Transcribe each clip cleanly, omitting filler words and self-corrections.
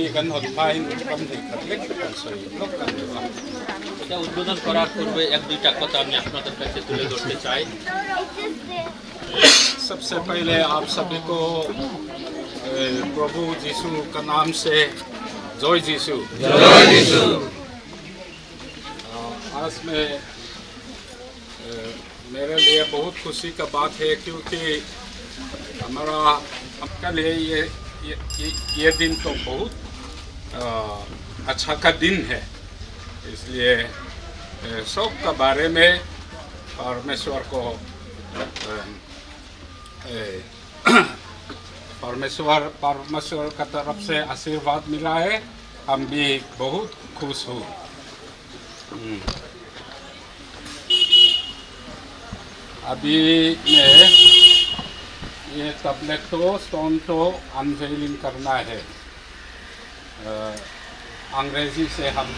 มีกันหดไฟกันเด็กเล็กกันสวยลกกันด้วย এটা উদ্বোধন করার পূর্বে এক দুইটা কথা আমি আপনাদের কাছে তুলে ধরতে চাই। सबसे पहले आप सभी को प्रभु यीशु का नाम से जय यीशु। जय यीशु। आज में मेरे लिए बहुत खुशी का बात है क्योंकि हमारा आपके लिए ये दिन तो बहुत अच्छा का दिन है, इसलिए सब का बारे में परमेश्वर को परमेश्वर का तरफ से आशीर्वाद मिला है। हम भी बहुत खुश हूँ। अभी मैं ये टैबलेट तो स्टोन तो अनवेलिंग करना है। अंग्रेजी से हम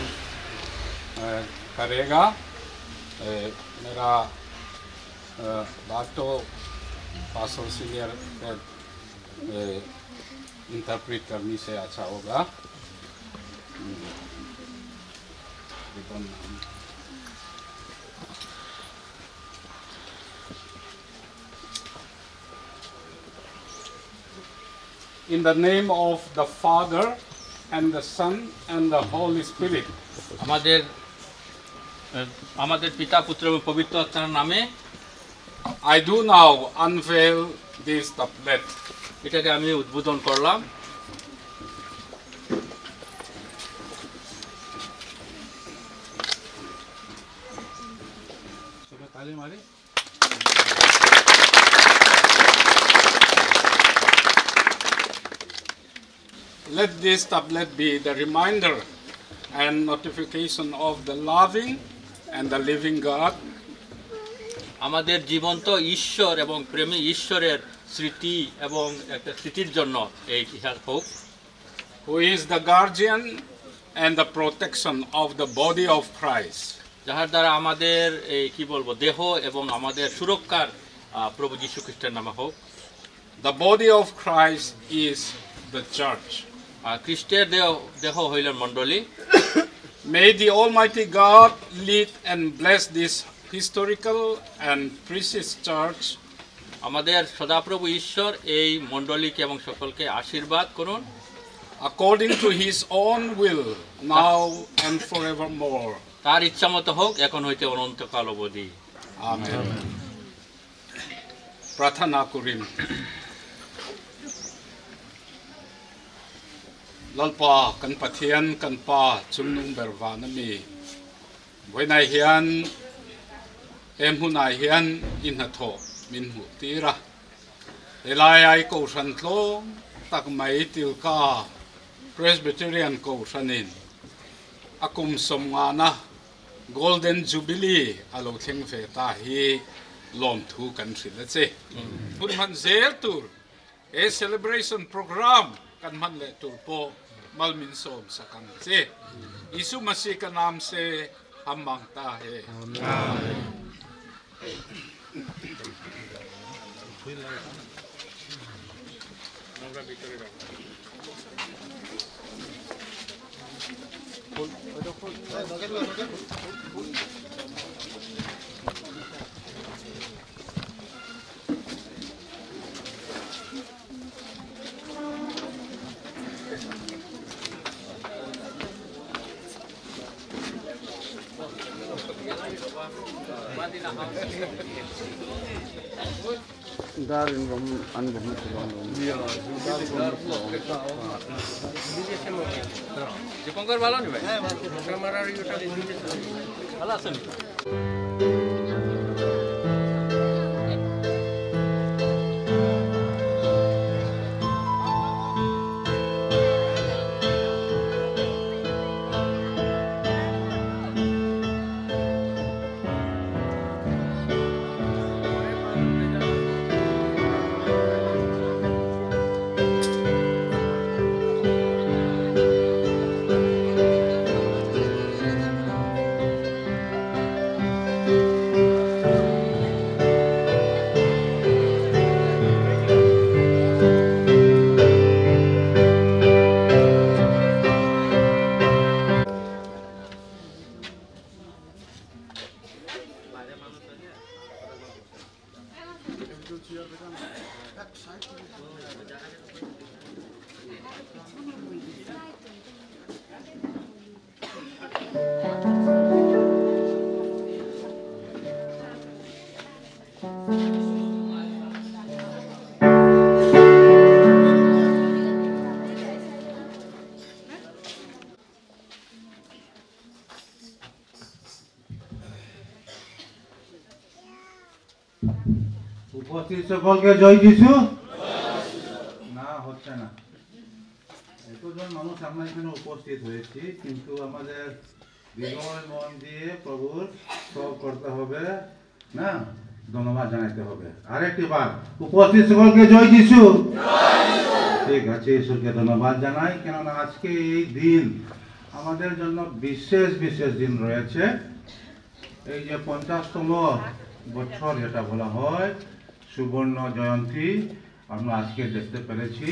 करेगा। मेरा बात तो पास्टर सीनियर इंटरप्रेट करने से अच्छा होगा। In the name of the Father and the Son and the Holy Spirit. আমাদের পিতা পুত্র এবং পবিত্র আত্মার নামে I do now unveil this tablet. এটাকে আমি উদ্বোধন করলাম। Let this tablet be the reminder and notification of the loving and the living God. আমাদের জীবন্ত ঈশ্বর এবং প্রেমী ঈশ্বরের স্মৃতি এবং একটা স্মৃতির জন্য এই ইতিহাস হোক। Who is the guardian and the protection of the body of Christ. যাহার দ্বারা আমাদের এই কি বলবো দেহ এবং আমাদের সুরক্ষার প্রভু যীশু খ্রিস্টের নামে হোক। The body of Christ is the church. খ্রিস্টের দেহ হইলেন মণ্ডলী। May the Almighty God lead and bless this historical and precious church. আমাদের সদাপ্রভু ঈশ্বর এই মণ্ডলীকে এবং সকলকে আশীর্বাদ করুন। According to His own will, now and forevermore. তার ইচ্ছামতো হোক এখন হইতে অনন্তকাল অবধি। Amen. প্রার্থনা করিম। Lalpa kan pathian kan pa chumnung bervanami. Voinai hian em hunai hian in hatho min hu tira. Elai ai ko san tlo tak mai tilka Presbyterian ko sanin. Akum somngana Golden Jubilee alo theng fe ta hi lom thu kan thila che. Pun man zel tur a celebration program kan man le tur po malmin som sakang che. Isu Masih ka naam se हम मांगता है। Darin rom an bom tulong. Dipankar ভালো নি ভাই? ভালো আছেন? উপস্থিত সকলকে জয় যিশু। না হচ্ছে না, এতজন মানুষ আমরা এখানে উপস্থিত হয়েছি, কিন্তু আমাদের হৃদয় মন দিয়ে প্রভুর সব করতে হবে না, ধন্যবাদ জানাতে হবে। আরেকটি বার উপস্থিত সকলকে জয় যিশু। ঠিক আছে, ঈশ্বরকে ধন্যবাদ জানাই, কেননা আজকে এই দিন আমাদের জন্য বিশেষ বিশেষ দিন রয়েছে। এই যে 50তম বছর যেটা বলা হয় সুবর্ণ জয়ন্তী আমরা আজকে দেখতে পেরেছি,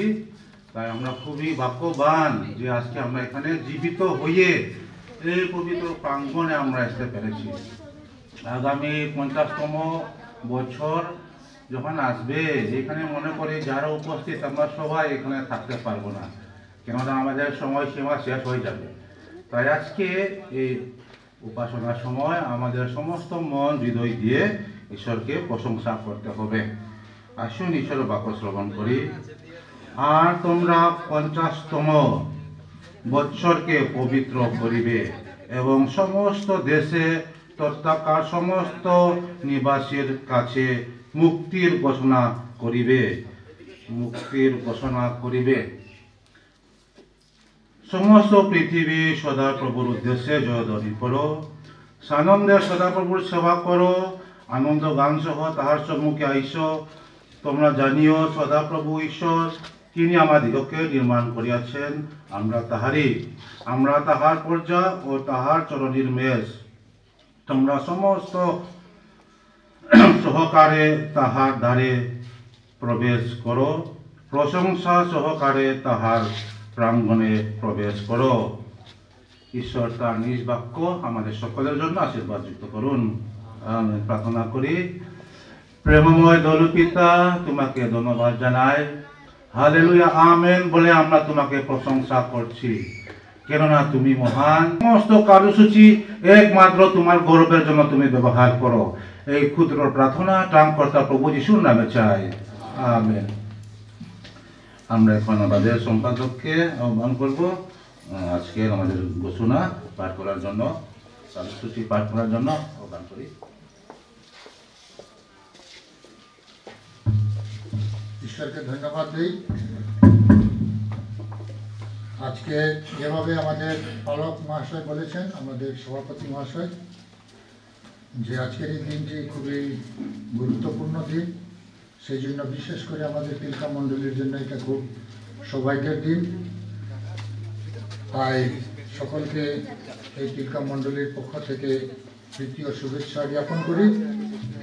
তাই আমরা খুবই ভাগ্যবান যে আজকে আমরা এখানে জীবিত হয়ে এই পবিত্র প্রাঙ্গণে আমরা আসতে পেরেছি। আগামী 50তম বছর যখন আসবে, এখানে মনে করি যারা উপস্থিত আমরা সবাই এখানে থাকতে পারবো না, কেননা আমাদের সময়সীমা শেষ হয়ে যাবে। তাই আজকে এই উপাসনার সময় আমাদের সমস্ত মন হৃদয় দিয়ে ঈশ্বরকে প্রশংসা করতে হবে। আসুন ঈশ্বরের বাক্য শ্রবণ করি। আর তোমরা 50তম বৎসরকে পবিত্র করিবে এবং সমস্ত দেশে তথা সমস্ত নিবাসীর কাছে মুক্তির ঘোষণা করিবে। মুক্তির ঘোষণা করিবে। সমস্ত পৃথিবী সদাপ্রভুর উদ্দেশ্যে জয়ধ্বনি করো, সানন্দে সদাপ্রভুর সেবা করো, আনন্দ গান সহ তাহার সম্মুখে আইস। তোমরা জানিও সদাপ্রভু ঈশ্বর, তিনি আমাদিগকে নির্মাণ করিয়াছেন, আমরা তাহারই, আমরা তাহার প্রজা ও তাহার চরণের মেষ। তোমরা সমস্ত সহকারে তাহার দ্বারে প্রবেশ করো, প্রশংসা সহকারে তাহার প্রাঙ্গণে প্রবেশ করো। ঈশ্বর তার নিজ বাক্য আমাদের সকলের জন্য আশীর্বাদ যুক্ত করুন। আমি প্রার্থনা করি। প্রেমময় দয়ালু পিতা, তোমাকে ধন্যবাদ জানাই। হালেলুয়া, আমেন বলে আমরা তোমাকে প্রশংসা করছি, কেননা তুমি মহান। সমস্ত কার্যসূচি একমাত্র তোমার গৌরবের জন্য তুমি ব্যবহার করো। এই ক্ষুদ্র প্রার্থনা ত্রাণকর্তা প্রভু যিশুর নামে চাই, আমেন। আমরা এখন আমাদের সম্পাদককে আহ্বান করব আজকে আমাদের ঘোষণা পাঠ করার জন্য, কার্যসূচি পাঠ করার জন্য আহ্বান করি। ঈশ্বরকে ধন্যবাদ দিই। আজকে যেভাবে আমাদের পালক মহাশয় বলেছেন, আমাদের সভাপতি মহাশয়, যে আজকের এই দিনটি খুবই গুরুত্বপূর্ণ দিন, সেই জন্য বিশেষ করে আমাদের তিলকা মণ্ডলীর জন্য এটা খুব সৌভাগ্যের দিন। তাই সকলকে এই তিলকা মণ্ডলীর পক্ষ থেকে প্রীতি ও শুভেচ্ছা জ্ঞাপন করি।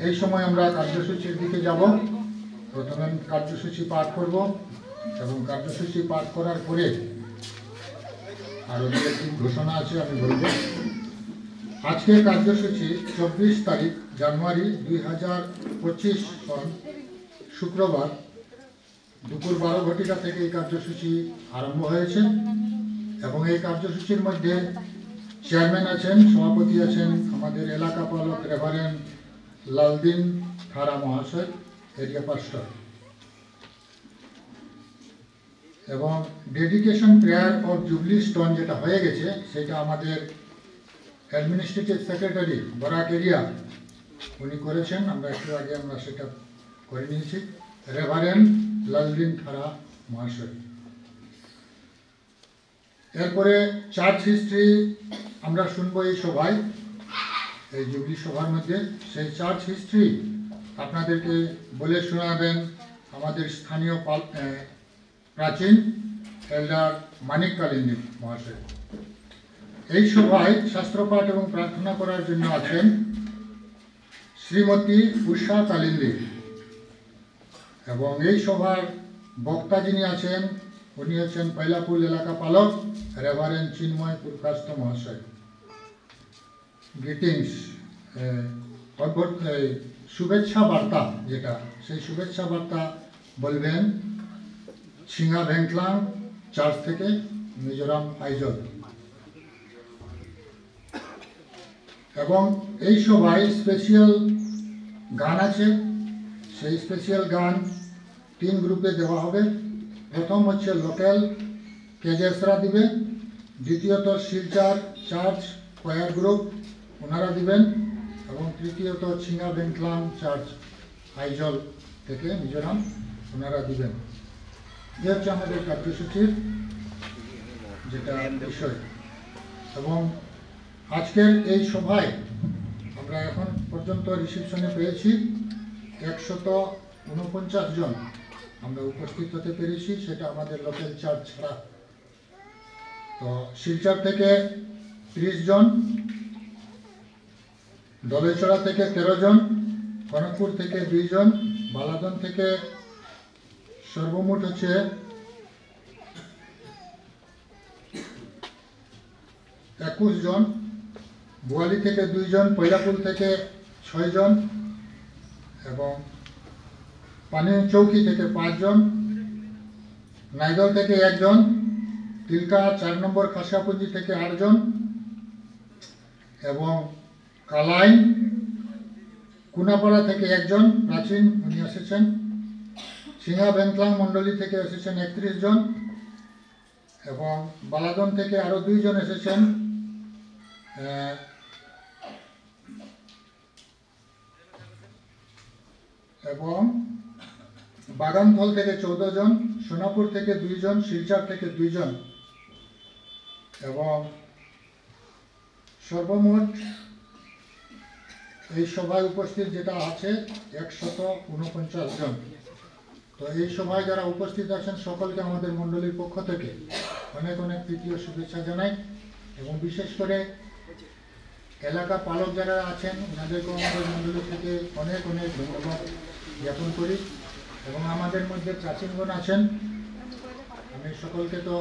এই সময় আমরা কার্যসূচির দিকে যাব। প্রথমে কার্যসূচি পাঠ করব এবং কার্যসূচি পাঠ করার পরে আরও দু একটি ঘোষণা আছে, আমি বলব। আজকের কার্যসূচি 24 তারিখ জানুয়ারি 2025 সন শুক্রবার দুপুর 12 ঘটিকা থেকে এই কার্যসূচি আরম্ভ হয়েছে এবং এই কার্যসূচির মধ্যে চেয়ারম্যান আছেন, সভাপতি আছেন আমাদের এলাকা পালক রেভারেন্ড লালদিন থারা মহাশয়, এরিয়া পাস্টর, এবং dedication prayer of jubilee stone যেটা হয়ে গেছে সেটা আমাদের অ্যাডমিনিস্ট্রেটিভ সেক্রেটারি বরাক এরিয়া উনি করেছেন। আমরা একটু আগে আমরা সেটা করে নিয়েছি, রেভারেন্ড লালদিন থারা মহাশয়। এরপরে চার্চ হিস্ট্রি আমরা শুনবো এই সভায়, এই জুবলি সভার মধ্যে। সেই চার্চ হিস্ট্রি আপনাদেরকে বলে শোনাবেন আমাদের স্থানীয় প্রাচীন এল্ডার মানিক কালিন্দী মহাশয়। এই সভায় শাস্ত্রপাঠ এবং প্রার্থনা করার জন্য আছেন শ্রীমতী উষা কালিন্দী, এবং এই সভার বক্তা যিনি আছেন উনি হচ্ছেন পয়লাপুল এলাকা পালক রেভারেন্ড চিন্ময় পুরকাস্ত মহাশয়। গ্রিটিংস, শুভেচ্ছা বার্তা যেটা, সেই শুভেচ্ছা বার্তা বলবেন ছিঙ্গা ভেঙ্কলাং চার্চ থেকে মিজোরাম আইজল। এবং এই সভায় স্পেশাল গান আছে, সেই স্পেশাল গান 3 গ্রুপে দেওয়া হবে। প্রথম হচ্ছে লোকাল কেজেসরা দিবে, দ্বিতীয়ত শিলচর চার্চ কোয়ার গ্রুপ ওনারা দিবেন, এবং তৃতীয়ত ছিঙ্গা বেঙ্কলাম চার্চ আইজল থেকে মিজোরাম ওনারা দিবেন। এ হচ্ছে আমাদের কার্যসূচির যেটা বিষয়। এবং আজকের এই সভায় আমরা এখন পর্যন্ত রিসেপশনে পেয়েছি 149 জন আমরা উপস্থিত হতে পেরেছি, সেটা আমাদের লোকাল চার্চ ছাড়া। তো শিলচর থেকে 30 জন, দলেছড়া থেকে 13 জন, কনকপুর থেকে 2 জন, বালাদন থেকে সর্বমোট হচ্ছে 21 জন, বোয়ালি থেকে 2 জন, পৈলাপুল থেকে 6 জন এবং পানিচৌকি থেকে 5 জন, নাইদল থেকে 1 জন, তিলকা 4 নম্বর খাসিয়াপুঞ্জি থেকে 8 জন এবং কালাই কুনাপাড়া থেকে 1 জন প্রাচীন উনি এসেছেন, সিংহা বেংক্লাং মণ্ডলী থেকে এসেছেন 31 জন এবং বালাদন থেকে আরও 2 জন এসেছেন, এবং বাগানথল থেকে 14 জন, সোনাপুর থেকে 2 জন, শিলচর থেকে 2 জন এবং সর্বমোট এই সভায় উপস্থিত যেটা আছে 149 জন। তো এই সভায় যারা উপস্থিত আছেন সকলকে আমাদের মণ্ডলীর পক্ষ থেকে অনেক অনেক প্রীতি ও শুভেচ্ছা জানাই এবং বিশেষ করে এলাকা পালক যারা আছেন ওনাদেরকেও আমাদের মণ্ডলী থেকে অনেক অনেক ধন্যবাদ জ্ঞাপন করি এবং আমাদের মধ্যে প্রাচীনগণ আছেন, আমি সকলকে তো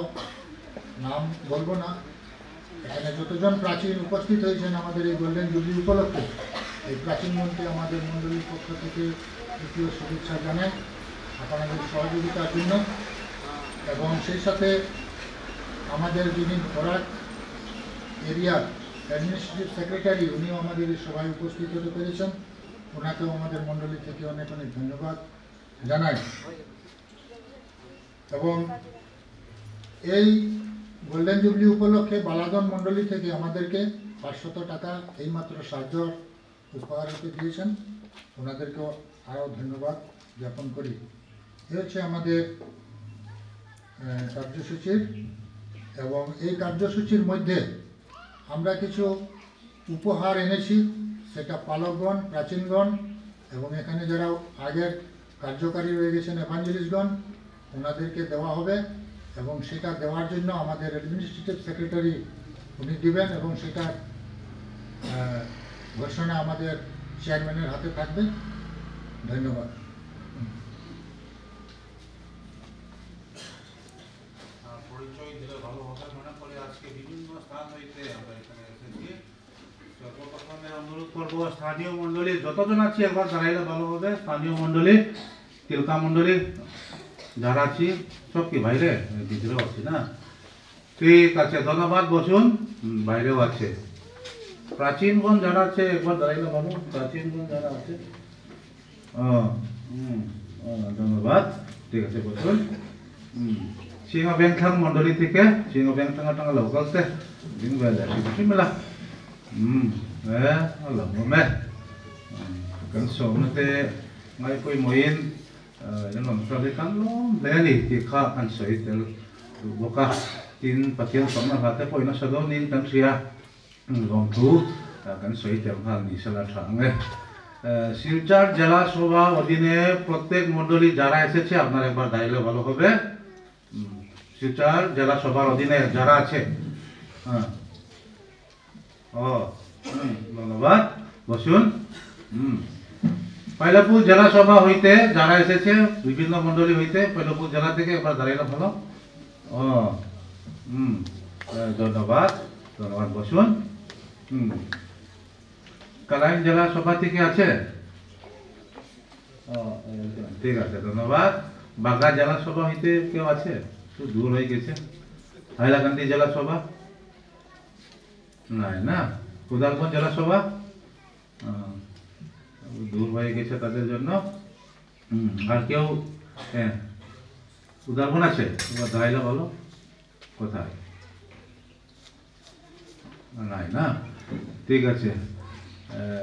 নাম বলবো না, এখানে যতজন প্রাচীন উপস্থিত হয়েছেন আমাদের এই গোল্ডেন জুবলি উপলক্ষে এই প্রাচীনগণকে আমাদের মণ্ডলীর পক্ষ থেকে প্রীতি ও শুভেচ্ছা জানাই আপনাদের সহযোগিতার জন্য। এবং সেই সাথে আমাদের যিনি বরাক এরিয়ার অ্যাডমিনিস্ট্রেটিভ সেক্রেটারি উনিও আমাদের এই সভায় উপস্থিত হতে পেরেছেন, ওনাকেও আমাদের মণ্ডলী থেকে অনেক অনেক ধন্যবাদ জানাই। এবং এই গোল্ডেন জুবলি উপলক্ষে বালাদন মণ্ডলী থেকে আমাদেরকে 500 টাকা এইমাত্র সাহায্য উপহার রূপে দিয়েছেন, ওনাদেরকেও আরও ধন্যবাদ জ্ঞাপন করি। এ হচ্ছে আমাদের কার্যসূচির। এবং এই কার্যসূচির মধ্যে আমরা কিছু উপহার এনেছি, সেটা পালকগণ, প্রাচীনগণ এবং এখানে যারা আগের কার্যকারী রয়ে গেছেন এভাঞ্জেলিস্টগণ ওনাদেরকে দেওয়া হবে এবং সেটা দেওয়ার জন্য আমাদের অ্যাডমিনিস্ট্রেটিভ সেক্রেটারি উনি দিবেন এবং সেটা ঘোষণা আমাদের চেয়ারম্যানের হাতে থাকবে। ধন্যবাদ। পরিচয় দিলে ভালো হবে মনে করে আজকে বিভিন্ন স্থান হইতে আমরা এখানে এসেছি। সর্বপ্রথমে অনুরোধ করবো স্থানীয় মণ্ডলী যতজন আছি একবার দাঁড়াইলে ভালো হবে। স্থানীয় মণ্ডলী, তিলকা মণ্ডলী যারা আছি সব কি বাইরে ভিতরেও আছি না? ঠিক আছে, ধন্যবাদ। বসুন, বাইরেও আছে। প্রাচীনগণ যারা আছে একবার দাঁড়াইলে ভালো। প্রাচীনগণ যারা আছে ধন্যবাদ। ঠিক আছে, বসুন। সিংহ বেংথাং মণ্ডলী থেকে সিংহ বেংথাং টাঙ্গা লোকালতে দিন বেলা কিছু মেলা মে kan so nate ngai koi moin non prabe kan lo leni ti kha kan soi tel boka tin pathian somna hate poina sado nin kan sia long thu kan soi tel hal ni sala thange Silchar জেলা সভা অধীনে প্রত্যেক মণ্ডলী যারা এসেছে আপনারা একবার দাঁড়াইলে ভালো হবে। শিলচর জেলা সভার অধীনে যারা আছে ধন্যবাদ। বসুন। পৈলাপুর জেলা সভা হইতে যারা এসেছে বিভিন্ন মণ্ডলী হইতে পৈলাপুর জেলা থেকে একবার দাঁড়াইলে ভালো। ধন্যবাদ ধন্যবাদ। বসুন। কালাইন জেলা সভা থেকে আছে? ঠিক আছে, ধন্যবাদ। বাগা জেলা সভা হইতে কেউ আছে? তো দূর হয়ে গেছে। হাইলাকান্দি জেলা সভা নাই না? উদালগঞ্জ জেলা সভা দূর হয়ে গেছে তাদের জন্য। আর কেউ উদালগঞ্জ আছে? এবার দাঁড়াইলে বলো কোথায়? নাই না? ঠিক আছে,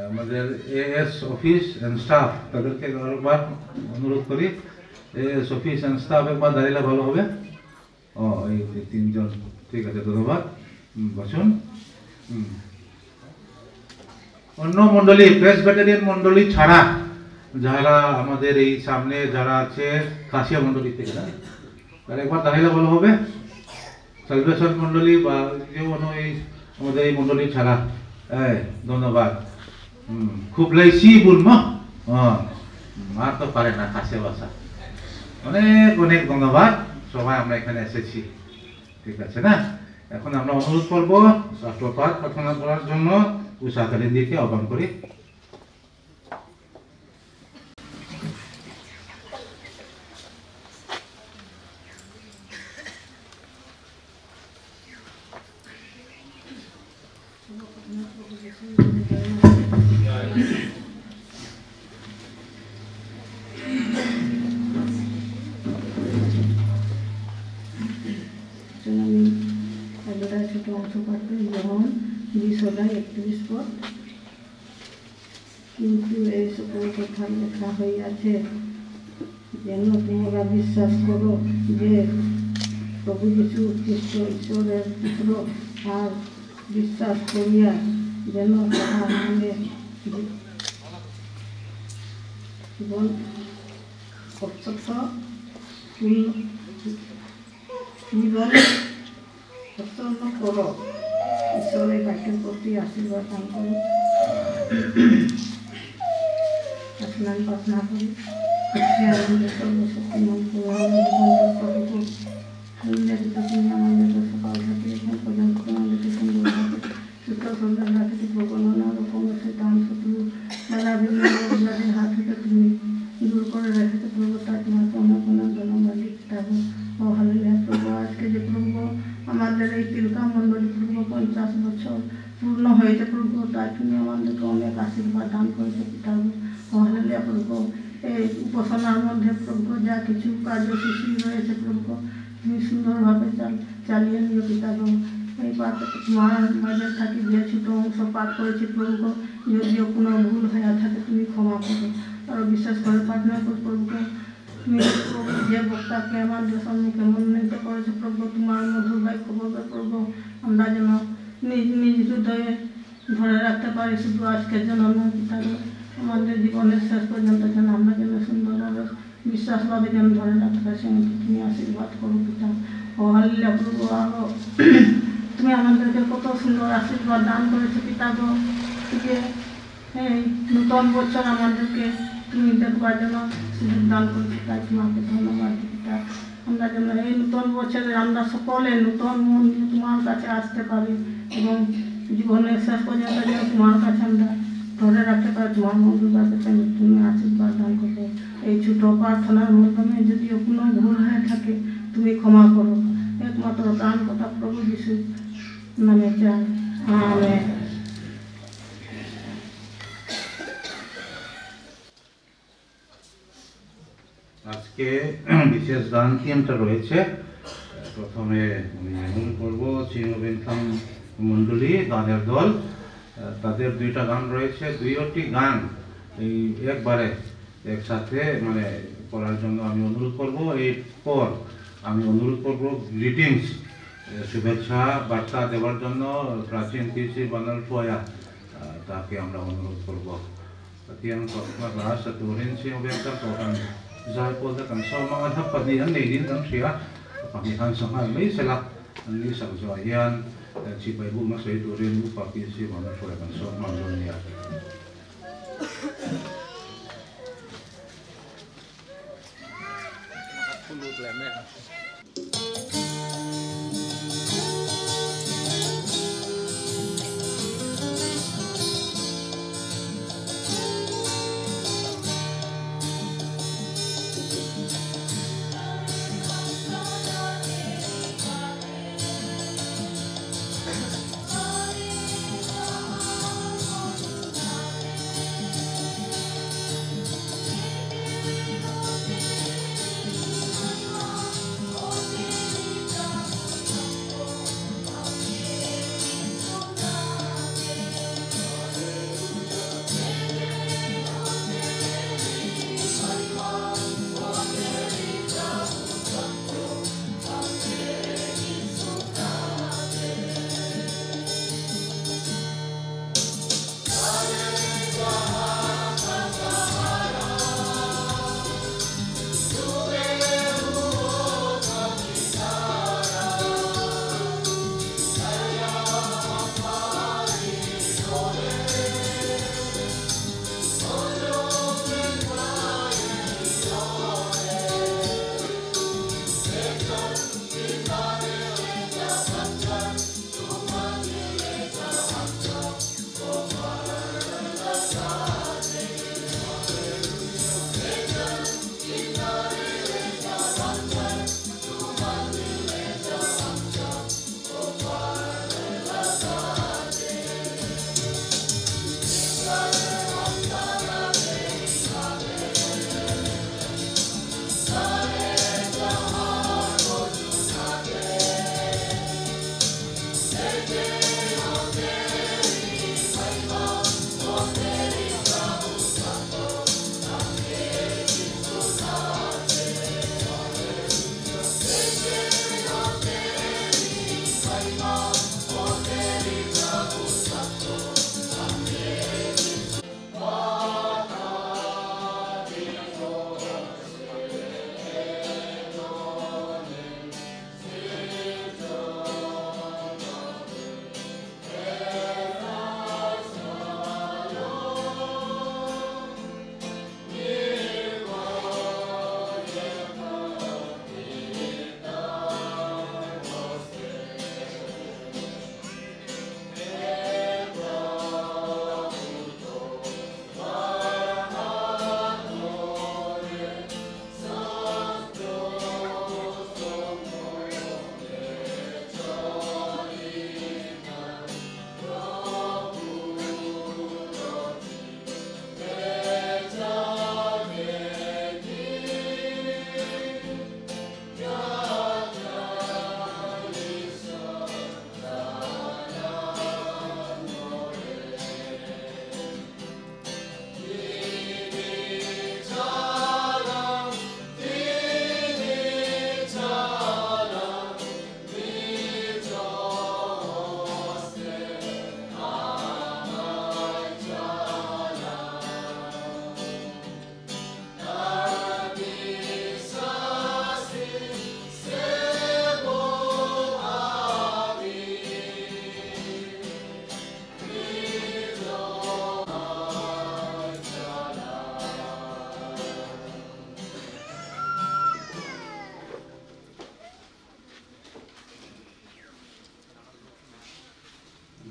আমাদের এএস অফিস অ্যান্ড স্টাফ তাদেরকে আরেকবার অনুরোধ করি, এএস অফিস অ্যান্ড স্টাফ একবার দাঁড়িয়ে ভালো হবে। এই তিনজন, ঠিক আছে, ধন্যবাদ। বসুন। অন্য মন্ডলী, প্রেস ব্যাটালিয়ন মন্ডলী ছাড়া যারা আমাদের এই সামনে যারা আছে কাশিয়া মন্ডলী থেকে, না তারা একবার দাঁড়িয়ে ভালো হবে। সালভেশন মন্ডলী বা যে কোনো এই আমাদের এই মন্ডলী ছাড়া, ধন্যবাদ। খুব লাইসি বলব, আর তো পারে না কাছে ভাষা। অনেক অনেক ধন্যবাদ, সবাই আমরা এখানে এসেছি, ঠিক আছে না। এখন আমরা অনুরোধ করবো রাষ্ট্রপাঠ প্রার্থনা করার জন্য উষা কালিন্দীকে আহ্বান করি। ছোট অংশ পাঠবে, যেমন 20:31 পদ। কিন্তু এই সকল কথা লেখা হইয়াছে যেন তোমরা বিশ্বাস করো যে প্রভু যীশু খ্রিস্ট ঈশ্বরের পুত্র, আর বিশ্বাস করিয়া যেন তাহার নামে জীবন প্রসন্ন করো। ঈশ্বরের বাক্যের প্রতি আশীর্বাদ দান করো। স্নান প্রার্থনা করি। সর্বশক্তিমান প্রভু তুমি আমাদের সকাল থেকে এখন পর্যন্ত আমাদেরকে সুন্দর থাকে, সুস্থ সুন্দর রাখতে প্রবণনা রকম দান শত্রু নানা বিভিন্ন হাত থেকে তুমি দূর করে রেখেছে প্রভু, তার তোমার অনেক অনেক ধন্যবাদ দিতে হবে। ও হালেলুয়া প্রভু, আজকে যে প্রভু আমাদের এই তিলকা মণ্ডলী প্রভু 50 বছর পূর্ণ হয়েছে প্রভু, তাই তুমি আমাদেরকে অনেক আশীর্বাদ দান করেছে পিতাবু। ও হালেলুয়া প্রভু, এই উপাসনার মধ্যে প্রভু যা কিছু কার্যসূচি রয়েছে প্রভু তুমি সুন্দরভাবে চালিয়ে নিও পিতাবু। এই পাঠ তোমার মাঝে থাকি যে ছোট অংশ পাঠ করেছি প্রভু, যদিও কোনো ভুল হয়ে থাকে তুমি ক্ষমা করো। আর বিশেষ করে প্রার্থনা করি প্রভু, তুমি যে বক্তাকে আমাদের সম্মুখে মনোনীত করেছে প্রভু, তোমার মধুর বাক্য বলবে প্রভু, আমরা যেন নিজ নিজ হৃদয়ে ধরে রাখতে পারি, শুধু আজকের জন্য নয় পিতাবু, আমাদের জীবনের শেষ পর্যন্ত যেন আমরা যেন সুন্দরভাবে বিশ্বাসভাবে যেন ধরে রাখতে পারি, সেমনি তুমি আশীর্বাদ করো পিতা। ও হালেলুয়া প্রভু, আরও তুমি আমাদেরকে কত সুন্দর আশীর্বাদ দান করেছো পিতাবু, যে এই নূতন বছর আমাদেরকে তুমি দেখবার জন্য সুযোগ দান করেছি, তাই তোমাকে ধন্যবাদ পিতা। আমরা যেন এই নূতন বছরে আমরা সকলে নূতন মন নিয়ে তোমার কাছে আসতে পারি এবং জীবনের শেষ পর্যন্ত যেন তোমার কাছে আমরা ধরে রাখতে পারি, তোমার মন্দিরকে তুমি আশীর্বাদ দান করবে। এই ছোট প্রার্থনার মাধ্যমে যদিও কোনো ভুল হয়ে থাকে তুমি ক্ষমা করো, একমাত্র প্রাণ কথা প্রভু যীশু নামে চাই, আমেন। আজকে বিশেষ গান টিমটা রয়েছে। প্রথমে আমি অনুরোধ করবো চিনবেনখান মণ্ডলী গানের দল, তাদের 2টা গান রয়েছে, 2টি গান এই একবারে একসাথে মানে করার জন্য আমি অনুরোধ করব। এরপর আমি অনুরোধ করব গ্রিটিংস শুভেচ্ছা বার্তা দেওয়ার জন্য প্রাচীন কৃষি বানাল ফয়া, তাকে আমরা অনুরোধ করব। Tiang pagmamahal sa turin siya obekta ko kan zai po da kan so mga thapadian nei din kan siya pamihan sa ngai mai sela ani sa zo yan si pai bu ma sai turin bu pa pi si mana for kan so ma zo niya.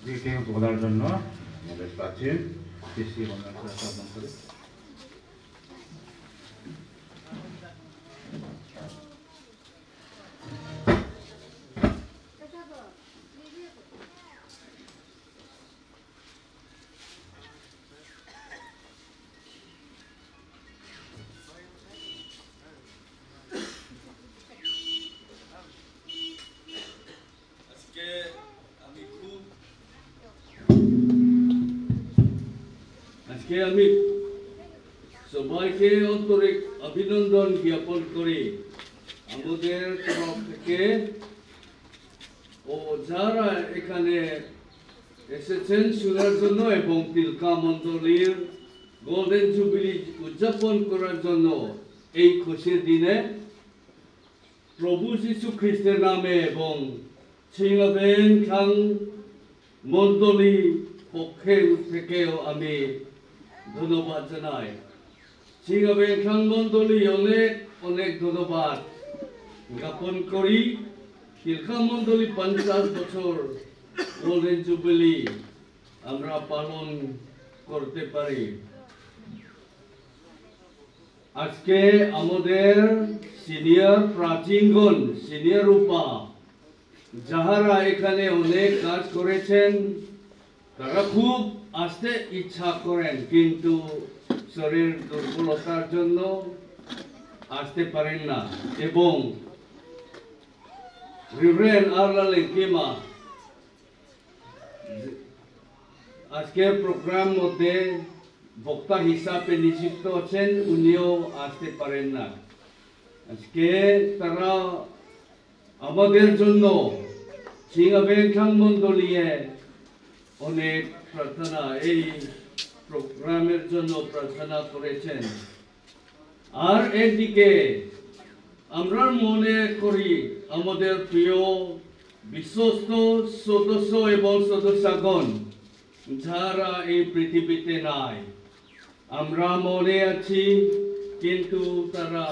Greetings বলার জন্য আমাদের প্রাচীন কৃষি বন্ধুরা আহ্বান করে। আজকে আমি সবাইকে আন্তরিক অভিনন্দন জ্ঞাপন করি আমাদের তরফ থেকে ও যারা এখানে এসেছেন শোনার জন্য এবং তিলকা মণ্ডলীর গোল্ডেন জুবিলি উদযাপন করার জন্য এই খুশির দিনে প্রভু যীশু খ্রিস্টের নামে এবং ছিংবেনখাং মণ্ডলী পক্ষে থেকেও আমি ধন্যবাদ জানাই। ছিংবেনখাং মণ্ডলী অনেক অনেক ধন্যবাদ জ্ঞাপন করি। তিলকা মণ্ডলী 50 বছর গোল্ডেন জুবিলি আমরা পালন করতে পারি। আজকে আমাদের সিনিয়র প্রাচীনগণ সিনিয়র রূপা যাহারা এখানে অনেক কাজ করেছেন তারা খুব আসতে ইচ্ছা করেন কিন্তু শরীর দুর্বলতার জন্য আসতে পারেন না এবং রিভারেন্ড আরলালেন কিমা আজকের প্রোগ্রাম মধ্যে বক্তা হিসাবে নিযুক্ত আছেন, উনিও আসতে পারেন না। আজকে তারা আমাদের জন্য ছিংবেনখাং মণ্ডলীয়ে অনেক প্রার্থনা এই প্রোগ্রামের জন্য প্রার্থনা করেছেন। আর একদিকে আমরা মনে করি আমাদের প্রিয় বিশ্বস্ত সদস্য এবং সদস্যগণ যারা এই পৃথিবীতে নাই, আমরা মনে আছি কিন্তু তারা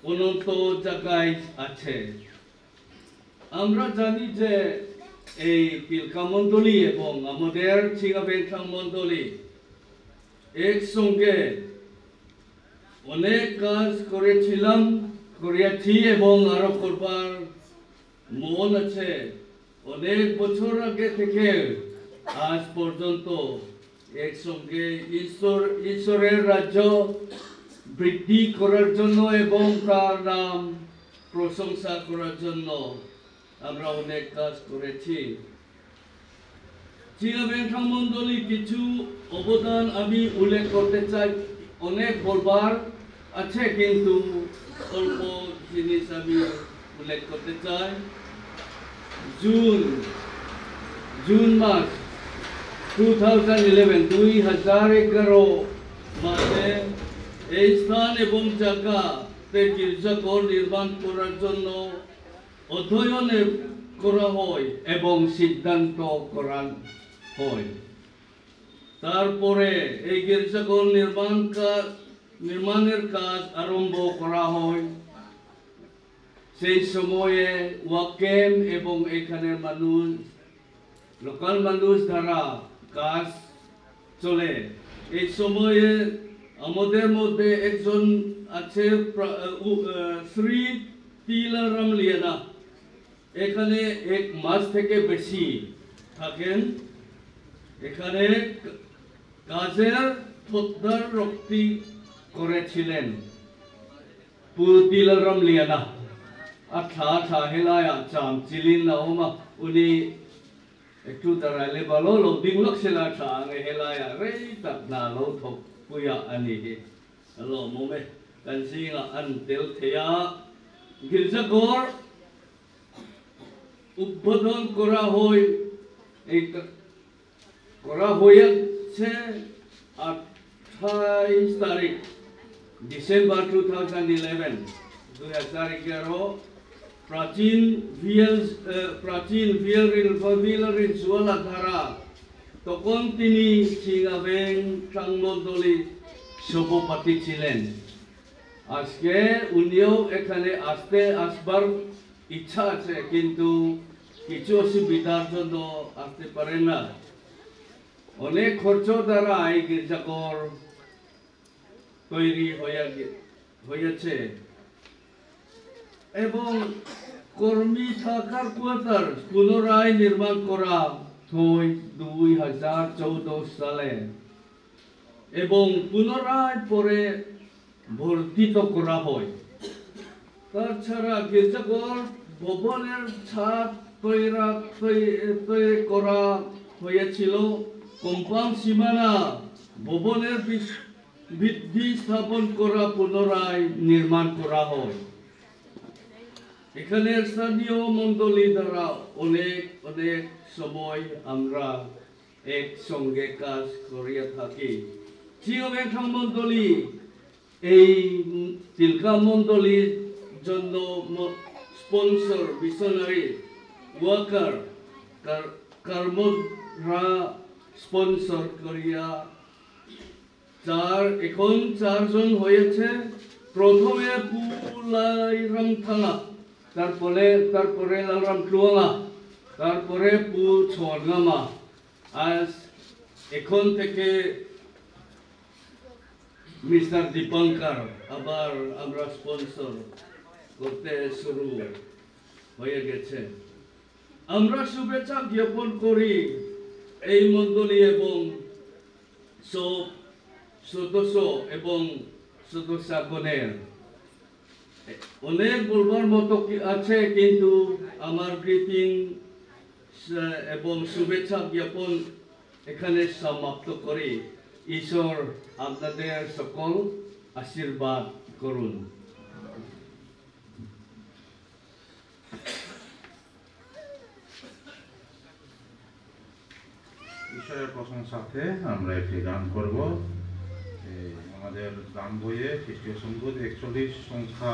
অনন্ত জায়গায় আছে। আমরা জানি যে এই তিলকা মণ্ডলী এবং আমাদের ছিংবেনখাং মণ্ডলী একসঙ্গে অনেক কাজ করেছি এবং আরো করবার মন আছে। অনেক বছর আগে থেকে আজ পর্যন্ত একসঙ্গে ঈশ্বরের রাজ্য বৃদ্ধি করার জন্য এবং তার নাম প্রশংসা করার জন্য আমরা অনেক কাজ করেছি। ছিংবেনখাং মণ্ডলী কিছু অবদান আমি উল্লেখ করতে চাই, অনেক বলবার আছে কিন্তু অল্প জিনিস আমি উল্লেখ করতে চাই। জুন মাস 2011 মাসে এই স্থান এবং জায়গাতে গির্জাঘর নির্মাণ করার জন্য অধ্যয়ন করা হয় এবং সিদ্ধান্ত করা হয়। তারপরে এই গির্জাঘর নির্মাণের কাজ আরম্ভ করা হয়। সেই সময়ে ওয়াকেম এবং এখানের মানুষ লোকাল মানুষ দ্বারা কাজ চলে। এই সময়ে আমাদের মধ্যে একজন আছে শ্রী তিলারাম লিয়ানা, এখানে 1 মাস থেকে বেশি থাকেন। এখানে কাজের তদারকি করেছিলেন তিলারাম লিয়ানা। আঠা হেলায়া চাম চিলিন নাওমা উনি একটু দাঁড়ালে ভালো লোডিং লক্সেলা ঠাঙে হেলায়া রে তাক না লো থক পুয়া আনি হে হ্যালো মোমে কানসিংা আনতেল থেয়া গির্জাঘর উদ্বোধন করা হয়। এই করা হয়েছে 28 তারিখ ডিসেম্বর 2011 প্রাচীন ভিয়েল জুয়ালাধারা তখন তিনি ছিংবেনখাং মণ্ডলী সভাপতি ছিলেন। আজকে উনিও এখানে আসবার ইচ্ছা আছে কিন্তু কিছু অসুবিধার জন্য আসতে পারেন না। অনেক খরচ দ্বারা এই গির্জাঘর তৈরি হয়েছে এবং কর্মী থাকার কোয়ার্টার পুনরায় নির্মাণ করা হয় 2014 সালে এবং পুনরায় পরে বর্ধিত করা হয়। তাছাড়া গির্জাঘর ভবনের ছাদ তৈরি করা হয়েছিল। কম্পাউন্ড সীমানা ভবনের ভিত্তি স্থাপন করা পুনরায় নির্মাণ করা হয়। এখানে স্থানীয় মণ্ডলী দ্বারা অনেক সময় আমরা একসঙ্গে কাজ করিয়া থাকি। চিরবেঠা মণ্ডলী এই তিলকা মণ্ডলীর জন্য স্পন্সর মিশনারি ওয়ার্কার কর্মরা স্পন্সর করিয়া এখন 4 জন হয়েছে। প্রথমে পুলাইরাম থানা, তারপরে লালরাম টুয়ালা, তারপরে পু ছড়গামা। আজ এখন থেকে মিস্টার দীপঙ্কর আবার আমরা স্পন্সর করতে শুরু হয়ে গেছে। আমরা শুভেচ্ছা জ্ঞাপন করি এই মণ্ডলী এবং সব সদস্য এবং সদস্যগণের। অনেক বলবার মতো আছে, কিন্তু আমার গ্রিটিং এবং শুভেচ্ছা জ্ঞাপন এখানে সমাপ্ত করি। ঈশ্বর আপনাদের সকল আশীর্বাদ করুন। ঈশ্বরের প্রশংসাতে আমরা একটি গান করব। আমাদের গান বইয়ে খ্রিস্টীয় সংগীত 41 সংখ্যা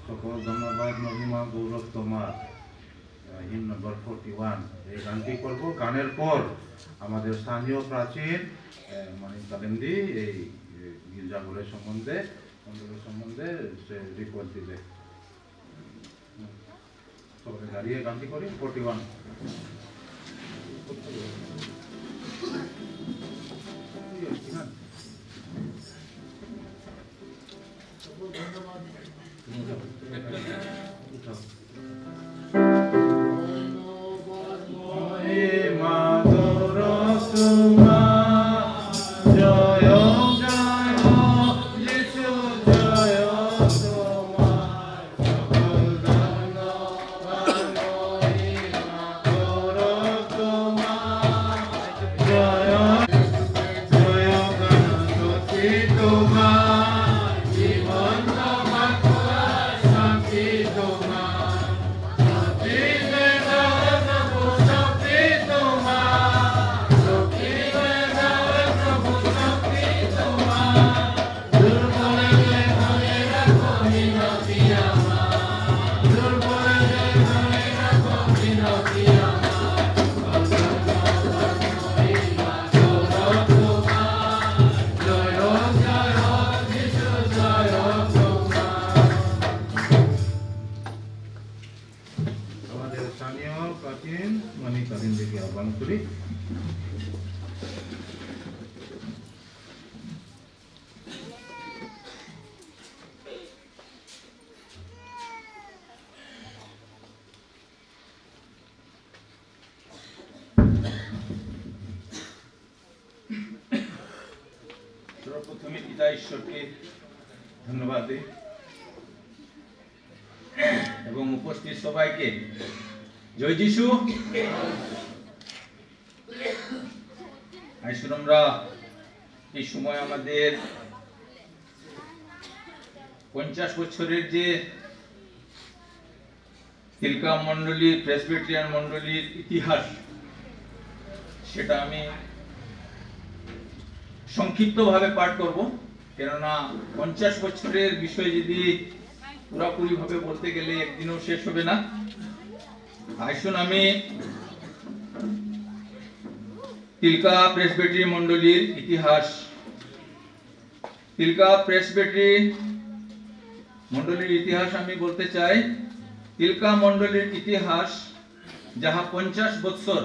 সকল ধন্যবাদ মহিমা গৌরব তোমার, হিম নম্বর 41, এই গানটি করব। গানের পর আমাদের স্থানীয় প্রাচীন মানিক কালেন্দি এই গির্জাঘরের সম্বন্ধে সে রিপোর্ট দিবে। সবাই দাঁড়িয়ে গানটি করি। 41 সর্বপ্রথমে পিতা ঈশ্বরকে ধন্যবাদ দিই এবং উপস্থিত সবাইকে জয় যিশু। আসুন আমরা এই সময় আমাদের 50 বছরের যে তিলকা মণ্ডলীর প্রেসবিটেরিয়ান মণ্ডলীর ইতিহাস, সেটা আমি সংক্ষিপ্তভাবে পাঠ করব, কেননা 50 বছরের বিষয় যদি পুরোপুরি ভাবে বলতে গেলে একদিনও শেষ হবে না। আসুন আমি তিলকা প্রেসবিটেরি মণ্ডলীর ইতিহাস, তিলকা প্রেসবিটেরি মণ্ডলীর ইতিহাস আমি বলতে চাই। তিলকা মণ্ডলীর ইতিহাস যাহা 50 বৎসর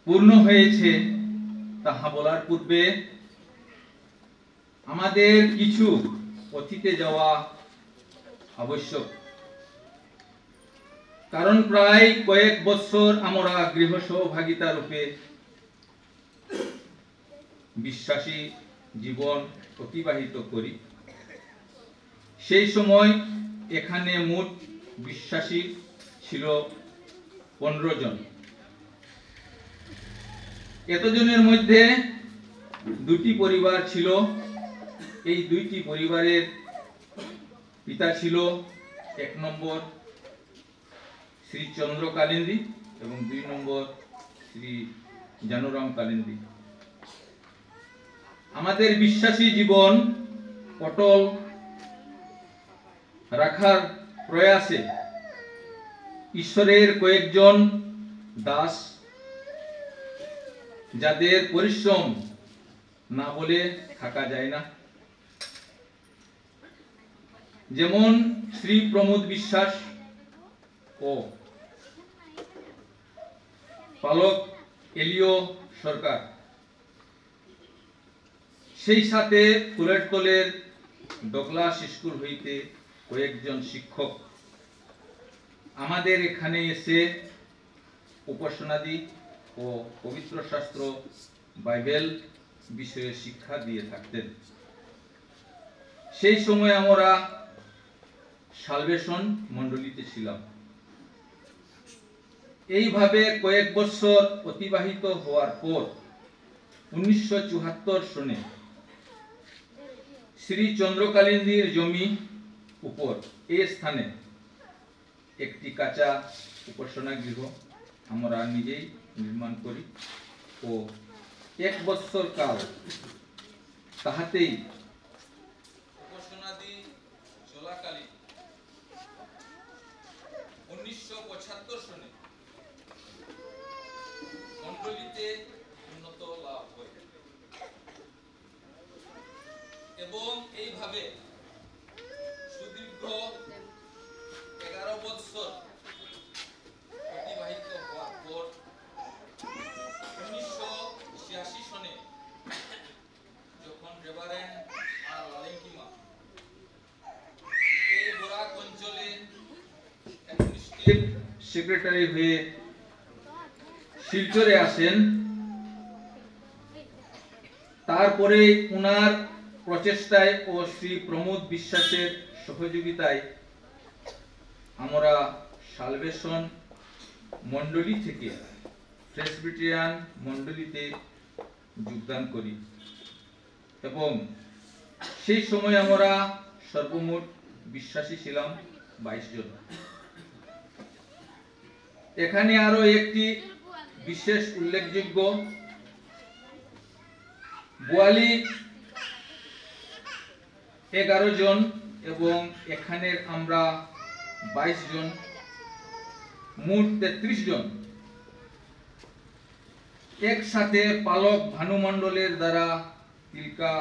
পূর্ণ হয়েছে, তাহা বলার পূর্বে আমাদের কিছু অতীতে যাওয়া আবশ্যক। কারণ প্রায় কয়েক বছর আমরা গৃহ সহভাগিতা রূপে বিশ্বাসী জীবন অতিবাহিত করি। সেই সময় এখানে মোট বিশ্বাসী ছিল 15 জন। এতজনের মধ্যে দুটি পরিবার ছিল। এই দুইটি পরিবারের পিতা ছিল 1 নম্বর শ্রী চন্দ্র কালিন্দী এবং 2 নম্বর শ্রী জানুরাম কালিন্দী। আমাদের বিশ্বাসী জীবন অটল রাখার প্রয়াসে ঈশ্বরের কয়েকজন দাস, যাদের পরিশ্রম না বলে থাকা যায় না, যেমন শ্রী প্রমোদ বিশ্বাস ও পালক এলিও সরকার, সেই সাথে ফুলেরতলের ডগলাস স্কুল হইতে কয়েকজন শিক্ষক আমাদের এখানে এসে উপাসনাদি ও পবিত্র শাস্ত্র বাইবেল বিষয়ে শিক্ষা দিয়ে থাকতেন। সেই সময় আমরা সালভেশন মণ্ডলীতে ছিলাম। এইভাবে কয়েক বছর অতিবাহিত হওয়ার পর 1974 সনে শ্রী চন্দ্রকালিন্দীর জমি উপর এই স্থানে একটি কাঁচা উপাসনা গৃহ আমরা নিজেই নির্মাণ করি ও 1 বছর কাল তাহাতেই উপাসনাদি চলাকালীন 1975 সনে মণ্ডলীতে উন্নত লাভ হয় এবং এইভাবে সুদীর্ঘ 11 বছর অতিবাহিত হওয়ার পর 1986 সনে যখন রেভারেন্ড আর লালেঙ্কিমা এই বরাক অঞ্চলে অ্যাডমিনিস্ট্রেটিভ সেক্রেটারি হয়ে শিলচরে আসেন, তারপরে উনার প্রচেষ্টায় ও শ্রী প্রমোদ বিশ্বাসের সহযোগিতায় আমরা সালভেশন মণ্ডলী থেকে প্রেসবিটেরিয়ান মণ্ডলীতে যোগদান করি এবং সেই সময় আমরা সর্বমোট বিশ্বাসী ছিলাম 22 জন। এখানে আরো একটি বিশেষ উল্লেখযোগ্য, বোয়ালি 11 জন এবং এখানের আমরা 22 জন, মোট 33 জন একসাথে পালক ভানুমণ্ডলের দ্বারা তিলকা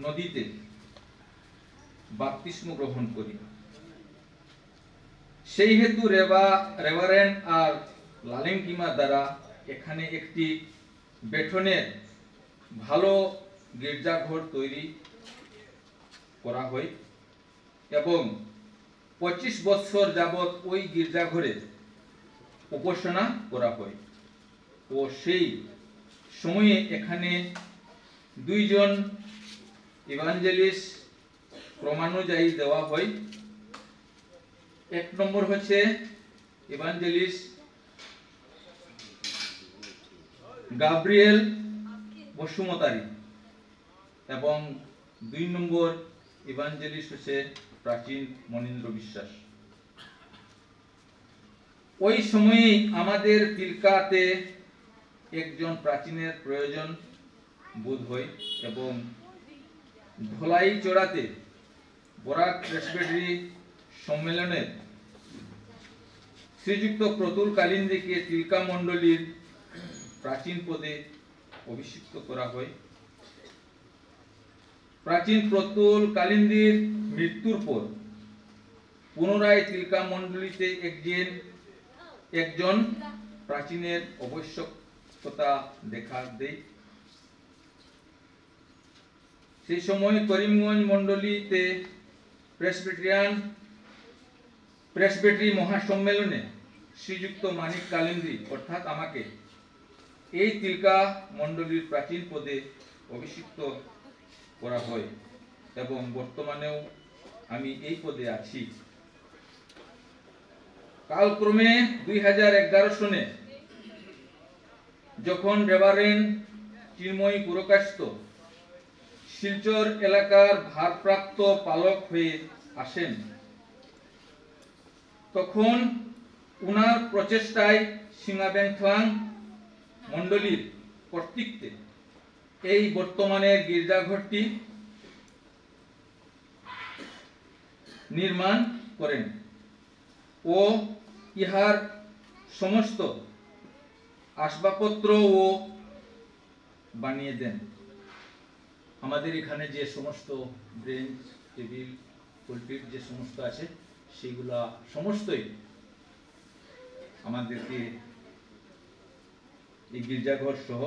নদীতে বাপ্তিস্ম গ্রহণ করি। সেই হেতু রেভারেন্ড আর লালেঙ্কিমা দ্বারা এখানে একটি বেঠনের ভালো গির্জাঘর তৈরি করা হয় এবং 25 বছর যাবৎ ওই গির্জাঘরে উপাসনা করা হয় ও সেই সময়ে এখানে 2 জন ইভাঞ্জেলিস্ট ক্রমানুযায়ী দেওয়া হয়। 1 নম্বর হচ্ছে ইভাঞ্জেলিস্ট গাব্রিয়েল বসুমতারি এবং 2 নম্বর ইভাঞ্জেলিস্ট হচ্ছে প্রাচীন মনীন্দ্র বিশ্বাস। ওই সময়ে আমাদের তিলকাতে একজন প্রাচীনের প্রয়োজন বোধ হয় এবং ধলাই চড়াতে বরাক প্রেসবিটারি সম্মেলনের শ্রীযুক্ত প্রতুল কালিন্দীকে তিলকা মণ্ডলীর প্রাচীন পদে অভিষিক্ত করা হয়। প্রাচীন প্রতুল কালিন্দীর মৃত্যুর পর পুনরায় তিলকা মণ্ডলীতে একজন প্রাচীনের আবশ্যকতা দেখা দেয়। সেই সময় করিমগঞ্জ মণ্ডলীতে প্রেসবিটারি মহাসম্মেলনে শ্রীযুক্ত মানিক কালিন্দী অর্থাৎ আমাকে এই তিলকা মণ্ডলীর প্রাচীন পদে অভিষিক্ত করা হয় এবং বর্তমানেও আমি এই পদে আছি। কালক্রমে 2011 সনে যখন রেভারেন্ড চিন্ময় পুরকায়স্থ শিলচর এলাকার ভারপ্রাপ্ত পালক হয়ে আসেন, তখন উনার প্রচেষ্টায় সিঙ্গাবেংথলাং মণ্ডলীর কর্তৃত্বে এই বর্তমানের গির্জাঘরটি নির্মাণ করেন ও ইহার সমস্ত আসবাবপত্রও বানিয়ে দেন। আমাদের এখানে যে সমস্ত বেঞ্চ, টেবিল, পুলপিট যে সমস্ত আছে সেগুলা সমস্তই আমাদেরকে এই গির্জাঘর সহ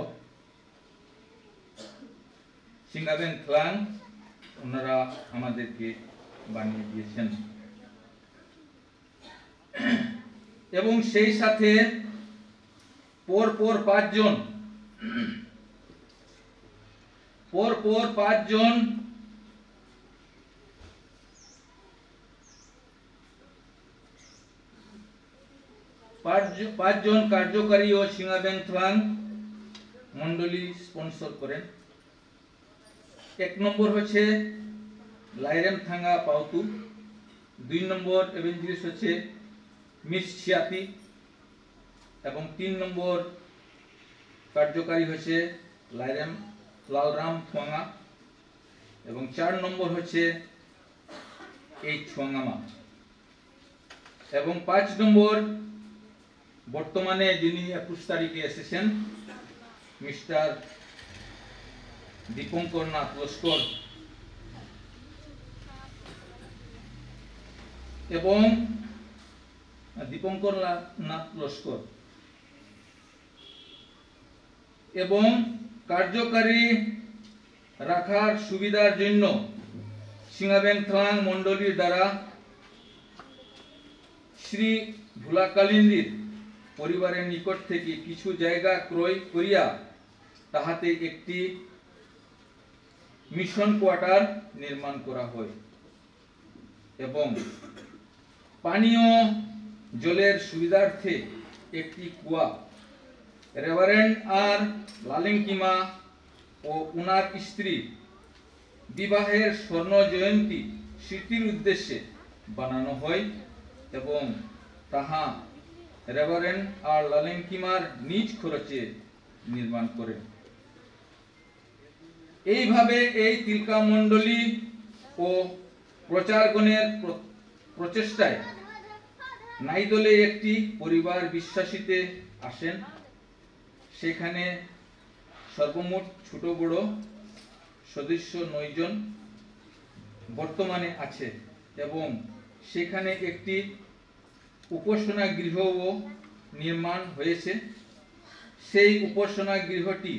সিঙ্গাবেংথলাং ওনারা আমাদেরকে বানিয়ে দিয়েছেন এবং সেই সাথে পরপর পাঁচজন কার্যকারী ও সিঙ্গাবেংথলাং মণ্ডলী স্পন্সর করেন। 1 নম্বর হচ্ছে লাইরেম থাঙ্গা পাউতু, 2 নম্বর এভেঞ্জেলিস্ট হচ্ছে মিস ছিয়াতি এবং 3 নম্বর কার্যকারী হচ্ছে লালরাম থুয়াঙ্গা এবং 4 নম্বর হচ্ছে এই ছুয়াঙ্গামা এবং 5 নম্বর বর্তমানে যিনি 21 তারিখে এসেছেন মিস্টার দীপঙ্কর নাথ লস্কর এবং এবং কার্যকারী রাখার সুবিধার জন্য সিঙ্গাবেংথলাং মণ্ডলীর দ্বারা শ্রী ভুলা কালিন্দীর পরিবারের নিকট থেকে কিছু জায়গা ক্রয় করিয়া তাহাতে একটি মিশন কোয়ার্টার নির্মাণ করা হয় এবং পানীয় জলের সুবিধার্থে একটি কুয়া রেভারেন্ড আর লালেঙ্কিমা ও উনার স্ত্রী বিবাহের স্বর্ণ জয়ন্তী স্মৃতির উদ্দেশ্যে বানানো হয় এবং তাহা রেভারেন্ড আর লালেঙ্কিমার নিজ খরচে নির্মাণ করেন। এইভাবে এই তিলকা মণ্ডলী ও প্রচারগণের প্রচেষ্টায় নাইদলে একটি পরিবার বিশ্বাসীতে আসেন। সেখানে সর্বমোট ছোট বড় সদস্য 9 জন বর্তমানে আছে এবং সেখানে একটি উপাসনা গৃহও নির্মাণ হয়েছে। সেই উপাসনা গৃহটি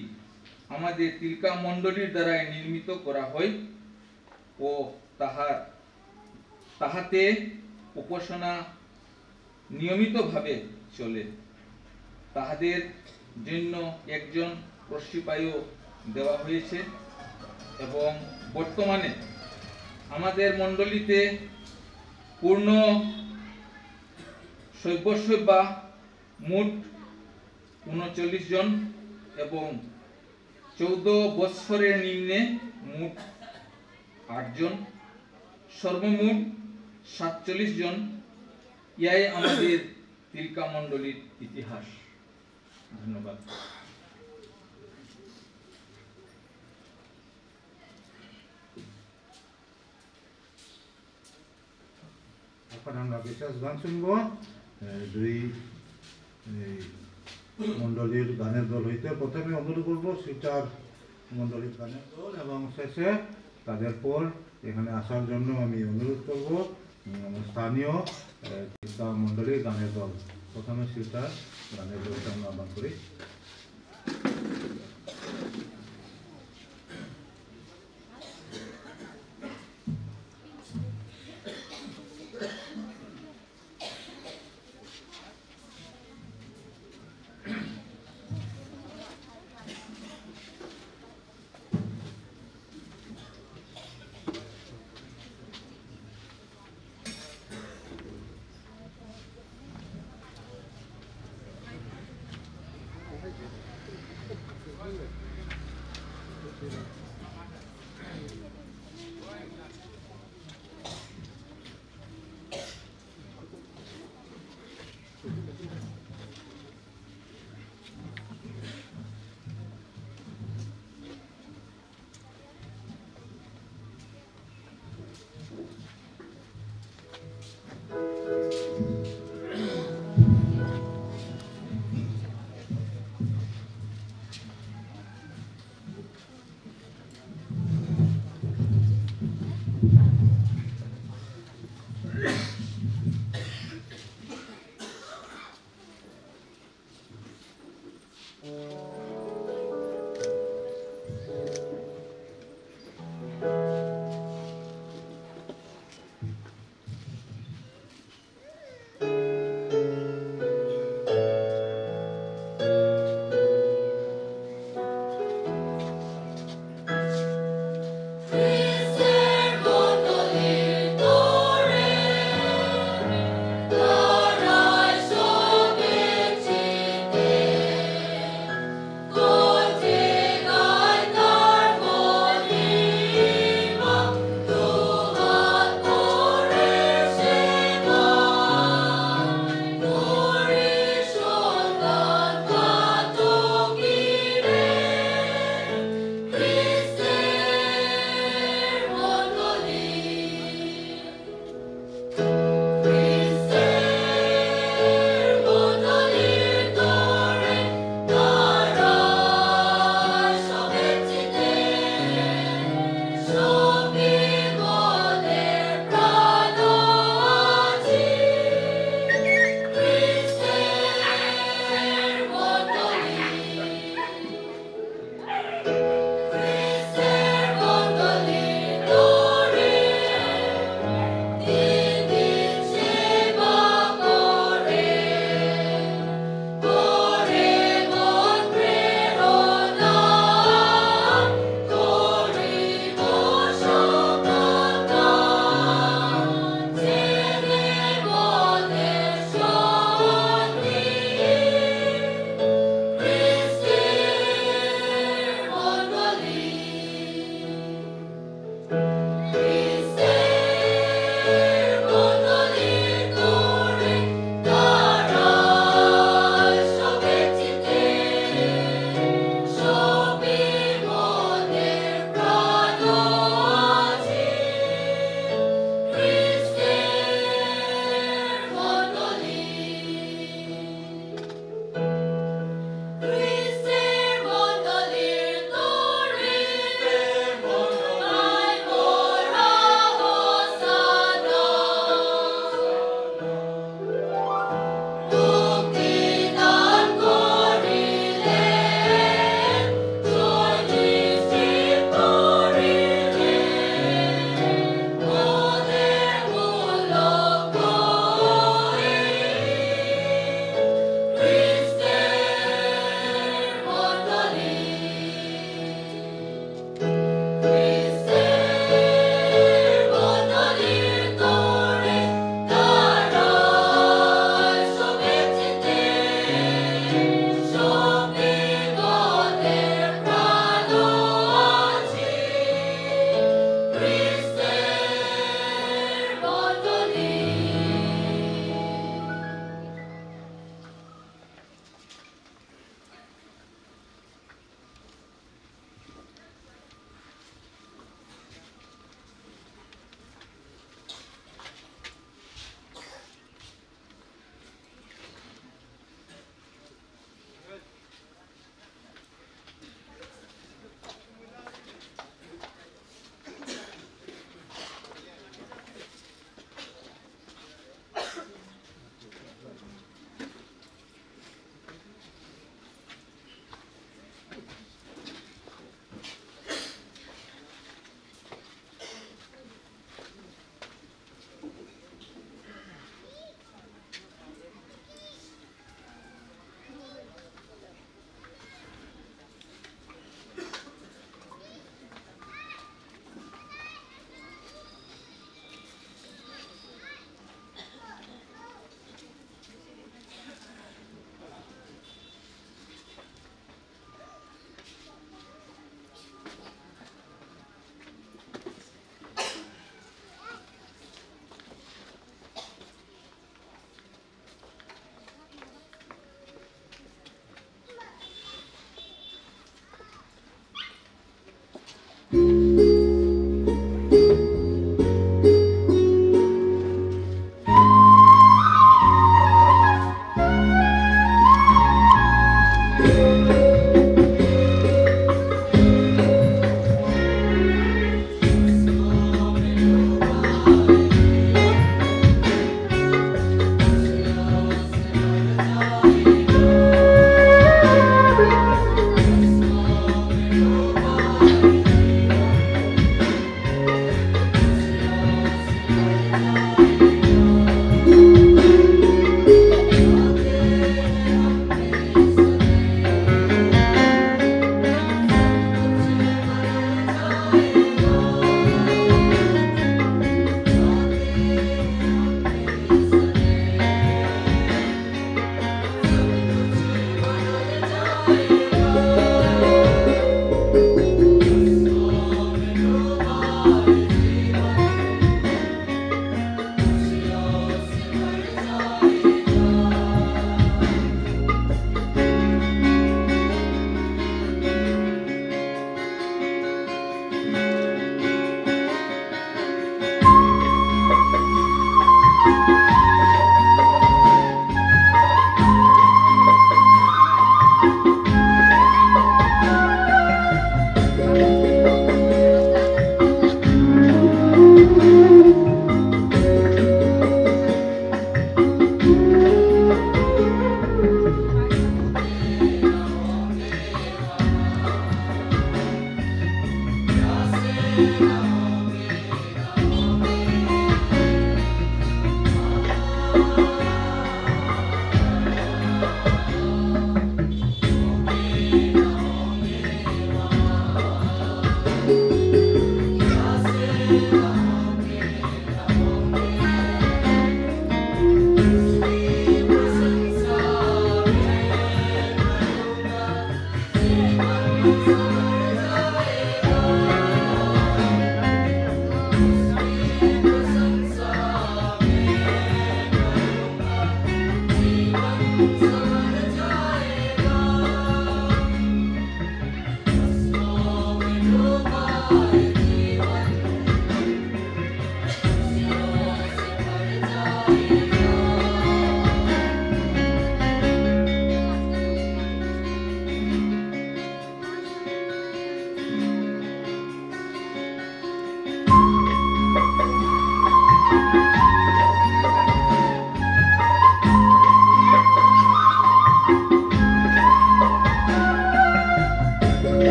আমাদের তিলকা মণ্ডলীর দ্বারা নির্মিত করা হয় ও তাহাতে উপাসনা নিয়মিতভাবে চলে। তাহাদের জন্য একজন প্রশিপায়ও দেওয়া হয়েছে এবং বর্তমানে আমাদের মণ্ডলীতে পূর্ণ সৈবসৈবা মোট 39 জন এবং 14 বৎসরের নিম্নে মোট 8 জন, সর্বমোট 47 জন। ইয়াই আমাদের তিলকা মণ্ডলীর ইতিহাস। ধন্যবাদ। এখন আমরা বিশেষ গান শুনবো। 2 মণ্ডলীর গানের দল হইতে প্রথমে অনুরোধ করবো সিটার মণ্ডলীর গানের দল এবং শেষে তাদের পর এখানে আসার জন্য আমি অনুরোধ করব স্থানীয় তিলকা মণ্ডলীর গানের দল। প্রথমে সেটা গানের দলটা আমরা আহ্বান করি।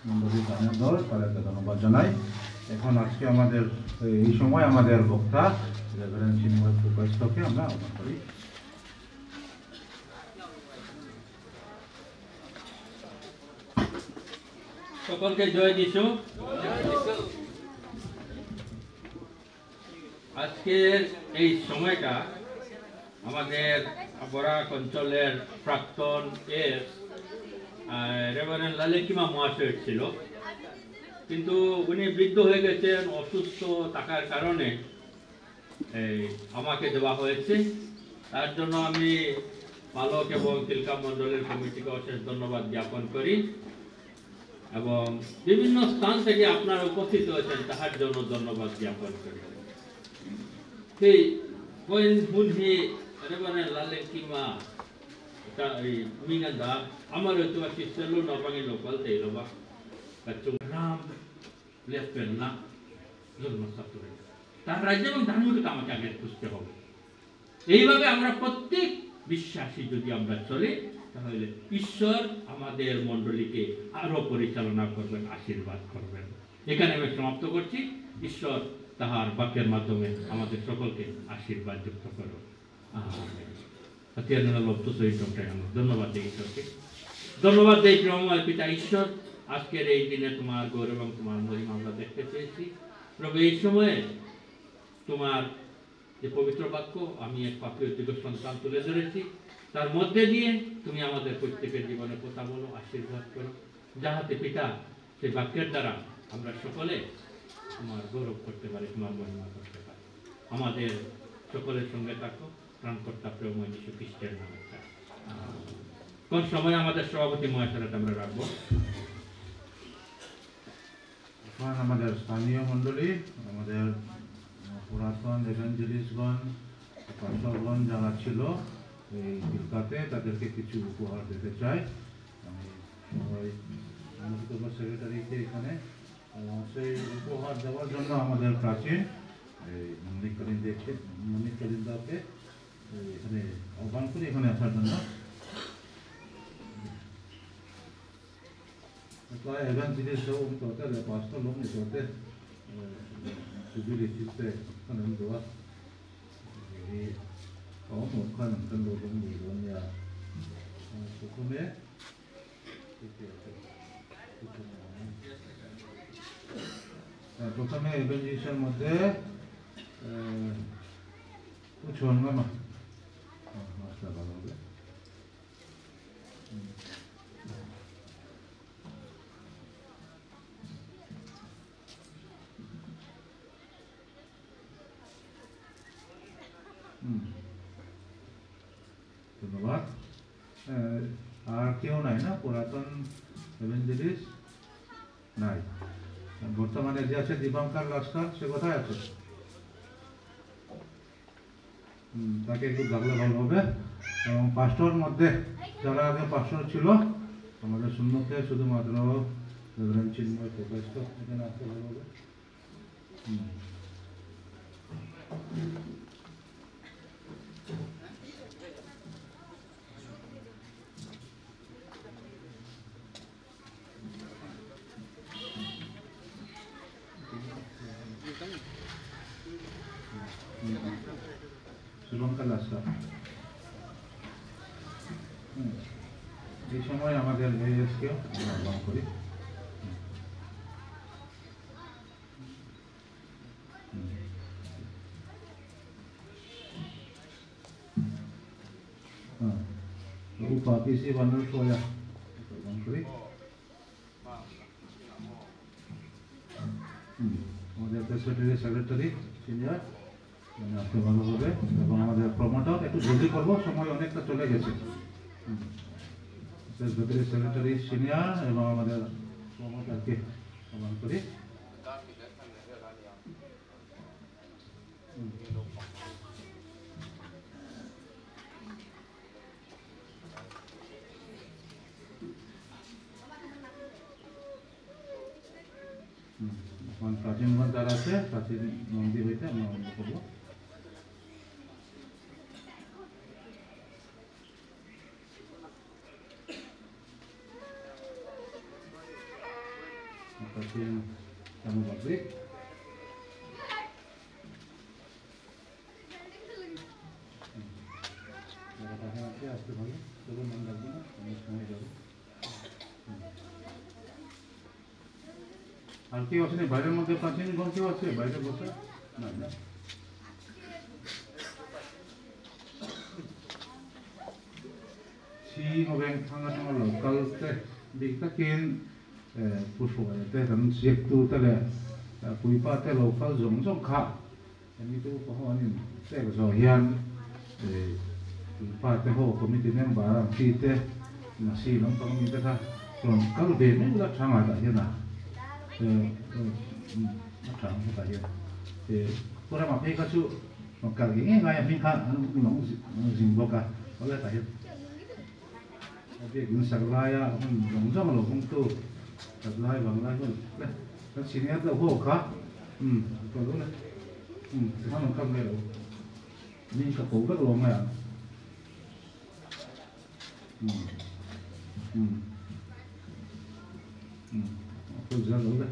মন্ডলী গানের দল তাদেরকে ধন্যবাদ জানাই। এখন আজকে আমাদের এই সময় আমাদের বক্তা রেভারেন্ড চিন্ময় প্রকাশকে আমরা আহ্বান করি। সকলকে জয় যিশু। আজকের এই সময়টা আমাদের বরাক অঞ্চলের প্রাক্তন রেভারেন্ড লালেকিমা মহাশয় ছিল, কিন্তু উনি বৃদ্ধ হয়ে গেছেন, অসুস্থ থাকার কারণে আমাকে দেওয়া হয়েছে। তার জন্য আমি পালক এবং তিলকা মণ্ডলের কমিটিকে অশেষ ধন্যবাদ জ্ঞাপন করি এবং বিভিন্ন স্থান থেকে আপনারা উপস্থিত হয়েছেন তাহার জন্য ধন্যবাদ জ্ঞাপন করি। সেই হুনহি reverend লালেকিমা minganda amaro tu kiselo no pangi lokal te loba kacung ram lepelna জন্ম ছাত্রে তার রাজ্য এবং ধার্মিক আমাকে আগে খুঁজতে হবে। এইভাবে আমরা প্রত্যেক বিশ্বাসী যদি আমরা চলি তাহলে ঈশ্বর আমাদের মণ্ডলীকে আরো পরিচালনা করবেন, আশীর্বাদ করবেন। এখানে আমি সমাপ্ত করছি। ঈশ্বর তাহার বাক্যের মাধ্যমে আমাদের সকলকে আশীর্বাদ যুক্ত করো। ধন্যবাদ দেই ঈশ্বরকে, ধন্যবাদ দেই প্রেমময় পিতা ঈশ্বর। আজকের এই দিনে তোমার গৌরব এবং তোমার মহিমা আমরা দেখতে পেয়েছি প্রভু। এই সময়ে তোমার যে পবিত্র বাক্য আমি এক পাপী যোগ্য সন্তান তুলে ধরেছি, তার মধ্যে দিয়ে তুমি আমাদের প্রত্যেকের জীবনে কথা বলো, আশীর্বাদ করো, যাহাতে পিতা সেই বাক্যের দ্বারা আমরা সকলে তোমার গৌরব করতে পারি, তোমার মহিমা করতে পারি। আমাদের সকলের সঙ্গে থাকো, ত্রাণকর্তা প্রেমময় যীশু খ্রিস্টের নামে। কোন সময় আমাদের সভাপতি মহাশয়টা আমরা রাখবো। আমাদের স্থানীয় মণ্ডলী, আমাদের পুরাতন এভাঞ্জেলিস্টগণ, পার্শ্বগণ যারা ছিল এই তিলকাতে, তাদেরকে কিছু উপহার দিতে চাই। আমি সবাই সেক্রেটারিকে এখানে সেই উপহার দেওয়ার জন্য আমাদের প্রাচীন এই মনিক কালিন্দাকে এখানে আহ্বান করি এখানে আসার জন্য। evangelist ho um to ta pastor lom ni to te sujudi chiste kanan do e ko mo kanan kan do lom ni do ya to kome প্রথমে এভাঞ্জেলিস্টের মধ্যে কিছু না মাস্টার ভালো হবে। ধন্যবাদ। আর কেউ নাই না পুরাতন এভাঞ্জেলিস্ট? নাই। বর্তমানে যে আছে দীপঙ্কর লস্কর, সে কোথায় আছে? তাকে একটু ডাকলে ভালো হবে। এবং পাস্টর মধ্যে যারা আগে পাস্টর ছিল আমাদের সম্মুখে শুধুমাত্র রেভারেন্ড চিন্ময় প্রকাশ এখানে আসতে ভালো হবে। শুভঙ্কর লাস্কা। এই সময় আমাদের এএসকেও আমরা আহ্বান করি। UPAPC Bandung Soya আহ্বান করি। আমাদের সেক্রেটারি সিনিয়র আসতে ভালো হবে এবং আমাদের প্রমোটার একটু জলদি করবো, সময় অনেকটা চলে গেছে। সেক্রেটারি সিনিয়র এবং আমাদের প্রমোটারকে আহ্বান করি। এখন প্রাচীনগঞ্জ যারা আছে প্রাচীন মন্দির হইতে আমরা আরম্ভ করবো। প্রাচীন জামাবাড়ি আসতে ভালো, তবু মন রাখবো না, অনেক সময় যাবো। আর কেউ আছে না বাইরের মধ্যে? প্রাচীনগঞ্জ কেউ আছে বাইরে বসে? না না, Ngobeng thanga thanga local te bigta ken pushwa te ram siek tu te le puipa te local zong zong kha ani tu ko hanin te zo hian puipa te ho committee member ang ti te na si long tong mi te tha kon kal be me la thanga da hian na thang ta hian te pura ma phe ka chu kal gi ngai ya phin kha long jing bo ka ole ta hian việc sạc lại giống giống là không tu sạc lại bằng lại hơn đấy nó chỉ nghe được hô khác còn lúc này thì nó không nghe đâu nhưng cả cổ rất lâu này tôi ra lâu đấy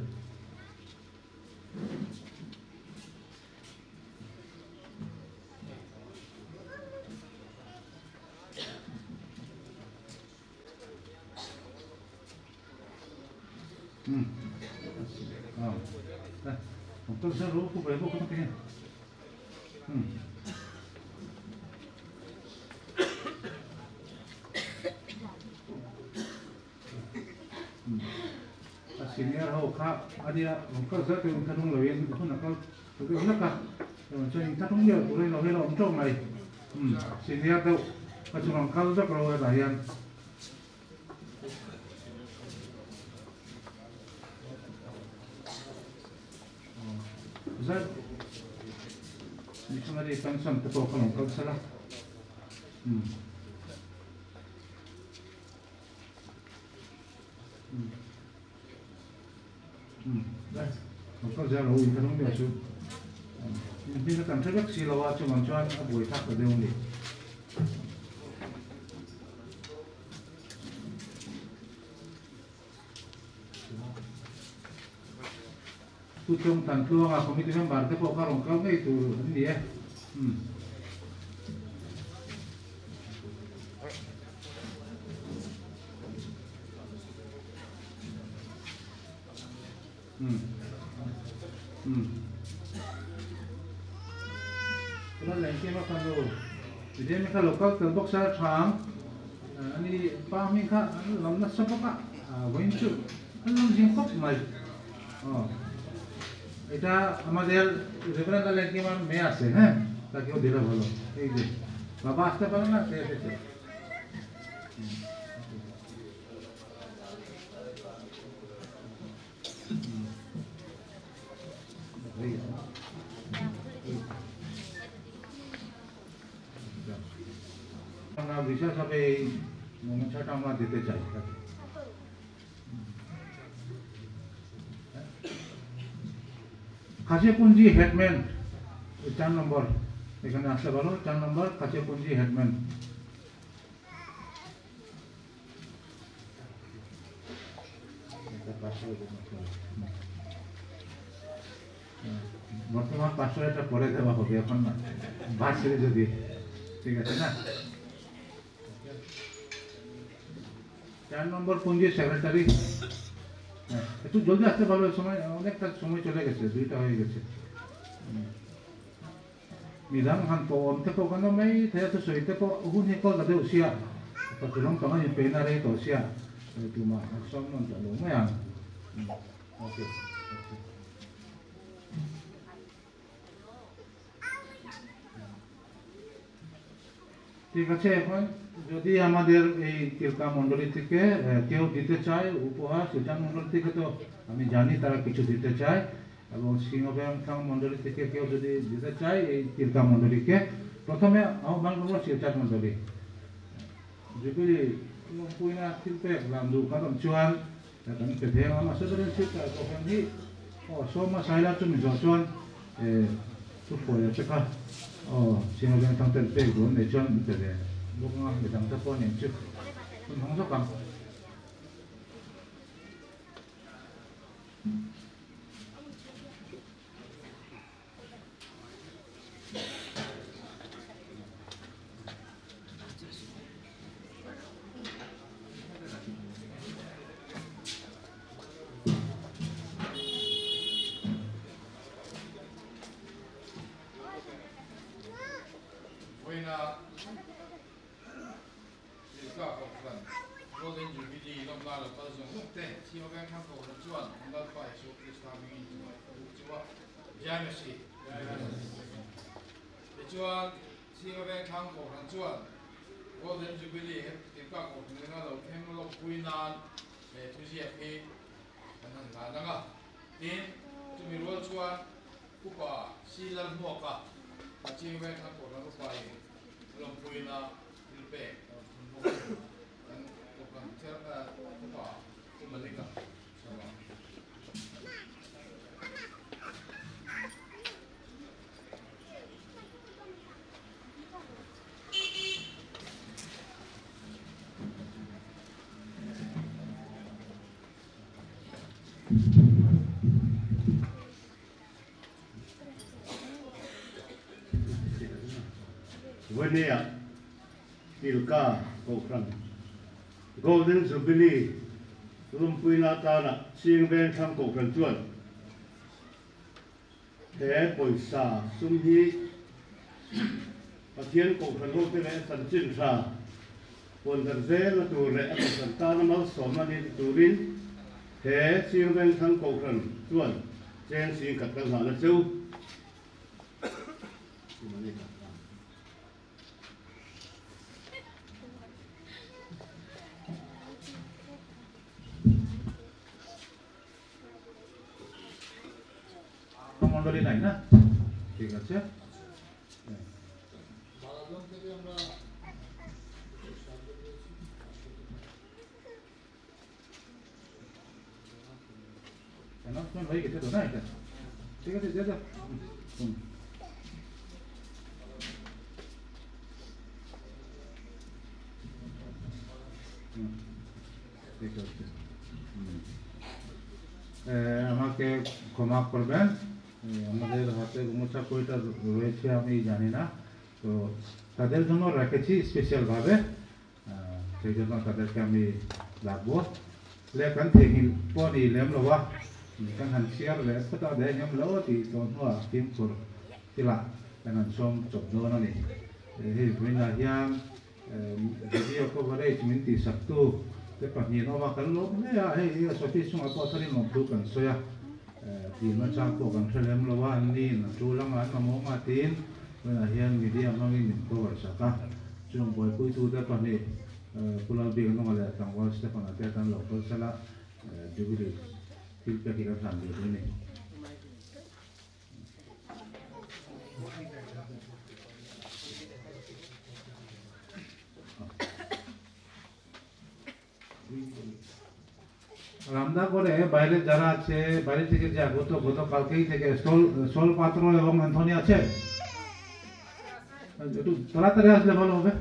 tôi sẽ rút cuộc về vô cái kia. Senior hậu khác, anh đi ông có rất nhiều thằng ông luyện, không là con, tôi cứ nói cả, cho nên thằng ông nhiều, tôi nói là ông trong này, senior đâu, có chúng ông cao rất rồi đại diện. Zat, missionary pension to talk on Kalsala. Có ra rồi thì không được chứ. Nhưng nó cảm thấy rất xì lâu cho mình cho anh buổi thắp ở đây không đi. Tu trong tàn thương à không biết tiếng bản cái bộ các lòng cao ngay từ vấn đề cái này cái mà cần rồi thì đây mình khai local từ bốc ra trắng anh đi ba mình khai làm nó sắp bốc với chữ anh làm gì cốc này এটা আমাদের reference line আমার মেয়ে আছে হ্যাঁ তাকেও দিলে ভালো এই যে বাবা আসতে পারে না সে এসেছে আমরা বিশেষভাবে এই মনোচ্ছটা আমরা দিতে চাই খাসিয়াপুঞ্জি হেডম্যান 4 নম্বর এখানে আসতে পারো 4 নম্বর খাসিয়াপুঞ্জি হেডম্যান বর্তমান 500 এটা পরে দেওয়া হবে এখন না ভার্সিটি যদি ঠিক আছে না 4 নম্বর পুঞ্জি সেক্রেটারি একটু জলদি আসতে পারবে সময় অনেকটা সময় চলে গেছে 2টা হয়ে গেছে মিরাম হান পো অন্তে পো কানো মেই থেয়া তো সইতে পো উহুন হে কল দাদে উসিয়া তো তুলং তমা ই পেনা রে তো উসিয়া তুমা সব নন তো মে আন ওকে ঠিক আছে এখন যদি আমাদের এই তিলকা মণ্ডলী থেকে কেউ দিতে চায় উপহার সুলতান মণ্ডলী থেকে তো আমি জানি তারা কিছু দিতে চায় এবং সিংহব্যাংথাং মণ্ডলী থেকে কেউ যদি দিতে চায় এই তিলকা মণ্ডলীকে প্রথমে আহ্বান করবো শিলচর মণ্ডলী যদি পুইনা শিল্পে লামদু কারণ চুয়ান এখন পেধে আমার সাথে শিল্প তখন হি সৌমা সাইলা তুমি যশন তুই পড়ে চেকা সিংহব্যাংথাং তেল পেগুন নেচন পেধে বুকনা বেদাং তো নিয়ে চুপ তুমি হংস কাম Golden Jubilee tiếp các cuộc người ta đầu thêm lộc quy nan để thu diệt khi thành là năng à tin chúng mình luôn chua cú quả xí lần mua cả và chi về thằng cổ nó phải lộc quy na đi bể thành một lần theo cú quả chúng mình đi cả Vania Tilka Kokran Golden Jubilee Lumpuina Tana Siangbenthang Kokran Chuan Thế Poisa Sumhi Pathian Kokran Hotele Sanchin Sa Pondar Zel Ture Santana Mal Somani Turin Thế Siangbenthang Kokran Chuan Chen Sing Katang Hana Chu মণ্ডলী নাই না ঠিক আছে announcement হয়ে গেছে তো না এটা ঠিক আছে দিয়ে দাও ঠিক আছে আমাকে ক্ষমা করবেন আমাদের হাতে গোমোছা কয়টা রয়েছে আমি জানি না তো তাদের জন্য রেখেছি স্পেশালভাবে সেই জন্য তাদেরকে আমি রাখবো লেখান থেকে পনি লেম লওয়া kan han siar le ta de nyam lo ti to no tim sur tila kan som chop do no ni he vina hiam video coverage min ti saktu te pa ni no va kan lo ne ya he so ti sung apo thari no tu kan so ya ti ma chang ko kan thlem lo wa ni na tu lang an mo ma tin vina hiam media no ni min ko sa ka chung boy pui tu te pa ni pulal bi no la tang wa ste pa na te tan lo ko sala jubilee Tilka kita sambil ini. রান্না করে বাইরে যারা আছে বাইরে থেকে যে গতকালকেই থেকে সোল পাত্র এবং অ্যান্থনি আছে একটু তাড়াতাড়ি আসলে ভালো হবে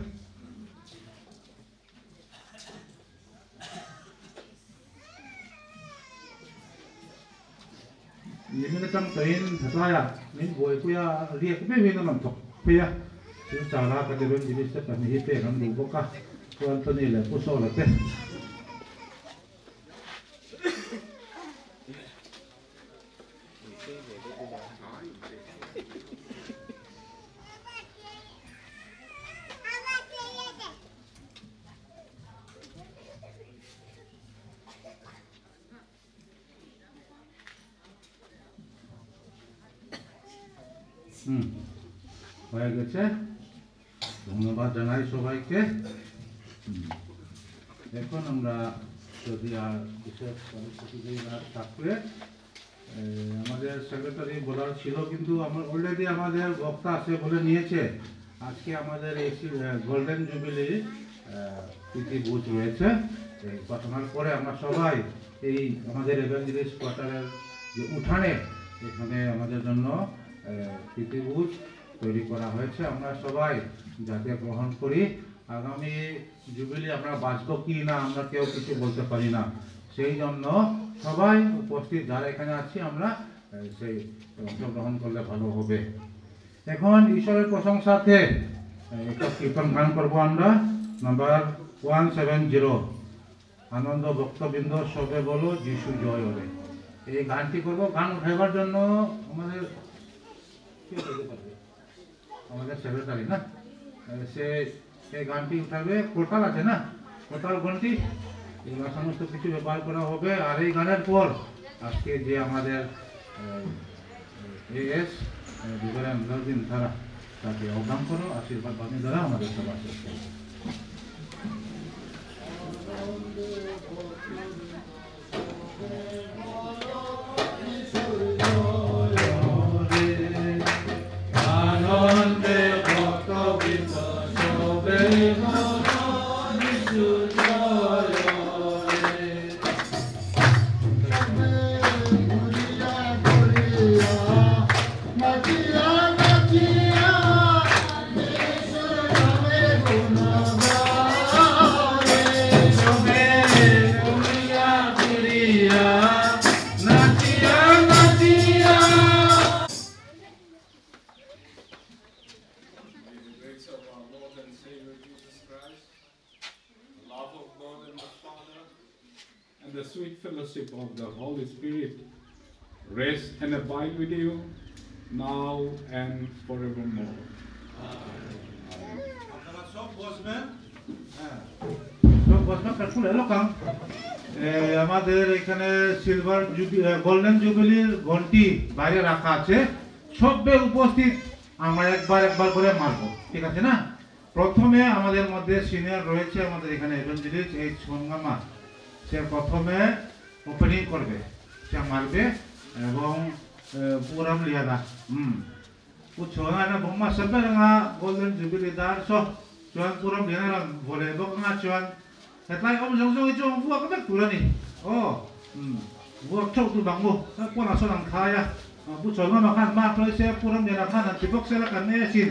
Ini kan kain saya, ini boy kuya dia kepe naman to. Pia, chúng ta là cái bên gì sẽ cần hít để làm đủ bốc cả. Quan tâm này là cú sổ là thế. হয়ে গেছে ধন্যবাদ জানাই সবাইকে এখন আমরা যদি আর বিশেষ পরিস্থিতি না থাকলে আমাদের সেক্রেটারি বলার ছিল কিন্তু আমরা অলরেডি আমাদের বক্তা আছে বলে নিয়েছে আজকে আমাদের এই গোল্ডেন জুবিলি প্রীতি বুথ রয়েছে এই ঘটনার পরে আমরা সবাই এই আমাদের এভাঞ্জেলিস্ট কোয়ার্টারের যে উঠানে এখানে আমাদের জন্য প্রীতি বুথ তৈরি করা হয়েছে আমরা সবাই যাতে গ্রহণ করি আগামী জুবিলি আমরা বাঁচব কি না আমরা কেউ কিছু বলতে পারি না সেই জন্য সবাই উপস্থিত যারা এখানে আছি আমরা সেই অংশগ্রহণ করলে ভালো হবে এখন ঈশ্বরের প্রশংসাতে একটা কীর্তন গান করবো আমরা নাম্বার 170 আনন্দ ভক্তবৃন্দ সবে বলো যিশু জয় হবে এই গানটি করবো গান উঠাইবার জন্য আমাদের সেক্রেটারি না সে এই গানটি উঠাবে কোটাল আছে না কোটাল ঘন্টি এগুলো সমস্ত কিছু ব্যবহার করা হবে আর এই গানের পর আজকে যে আমাদের এস বিবেকানন্দ তারা তাকে আহ্বান করো আশীর্বাদ বাণী দ্বারা আমাদের সভা শেষ করো The sweet fellowship of the Holy Spirit rest and abide with you now and forevermore. আমাদের এখানে সিলভার গোল্ডেন জুবিলির ঘন্টি বাইরে রাখা আছে সবে উপস্থিত আমরা একবার করে মারবো ঠিক আছে না প্রথমে আমাদের মধ্যে সিনিয়র রয়েছে আমাদের এখানে এভাঞ্জেলিস্ট এই সঙ্গমা সে প্রথমে ওপেনিং করবে সে মারবে এবং পুরাম লিয়াদা পুছোনা না বম্মা সবে না গোল্ডেন জুবিলি দার সব চুয়ান পুরাম লিয়াদা বলে বকনা চুয়ান হেতলাই জং ইজং বুয়াก็แบบতুরানি ও বুয়াเท่าตุบังบุพวกน่ะสลังคายอ่ะผู้ชนมาคันมากเลยเสียপুরাম লিয়াদাคันติบกเสละกันเนี่ยสิ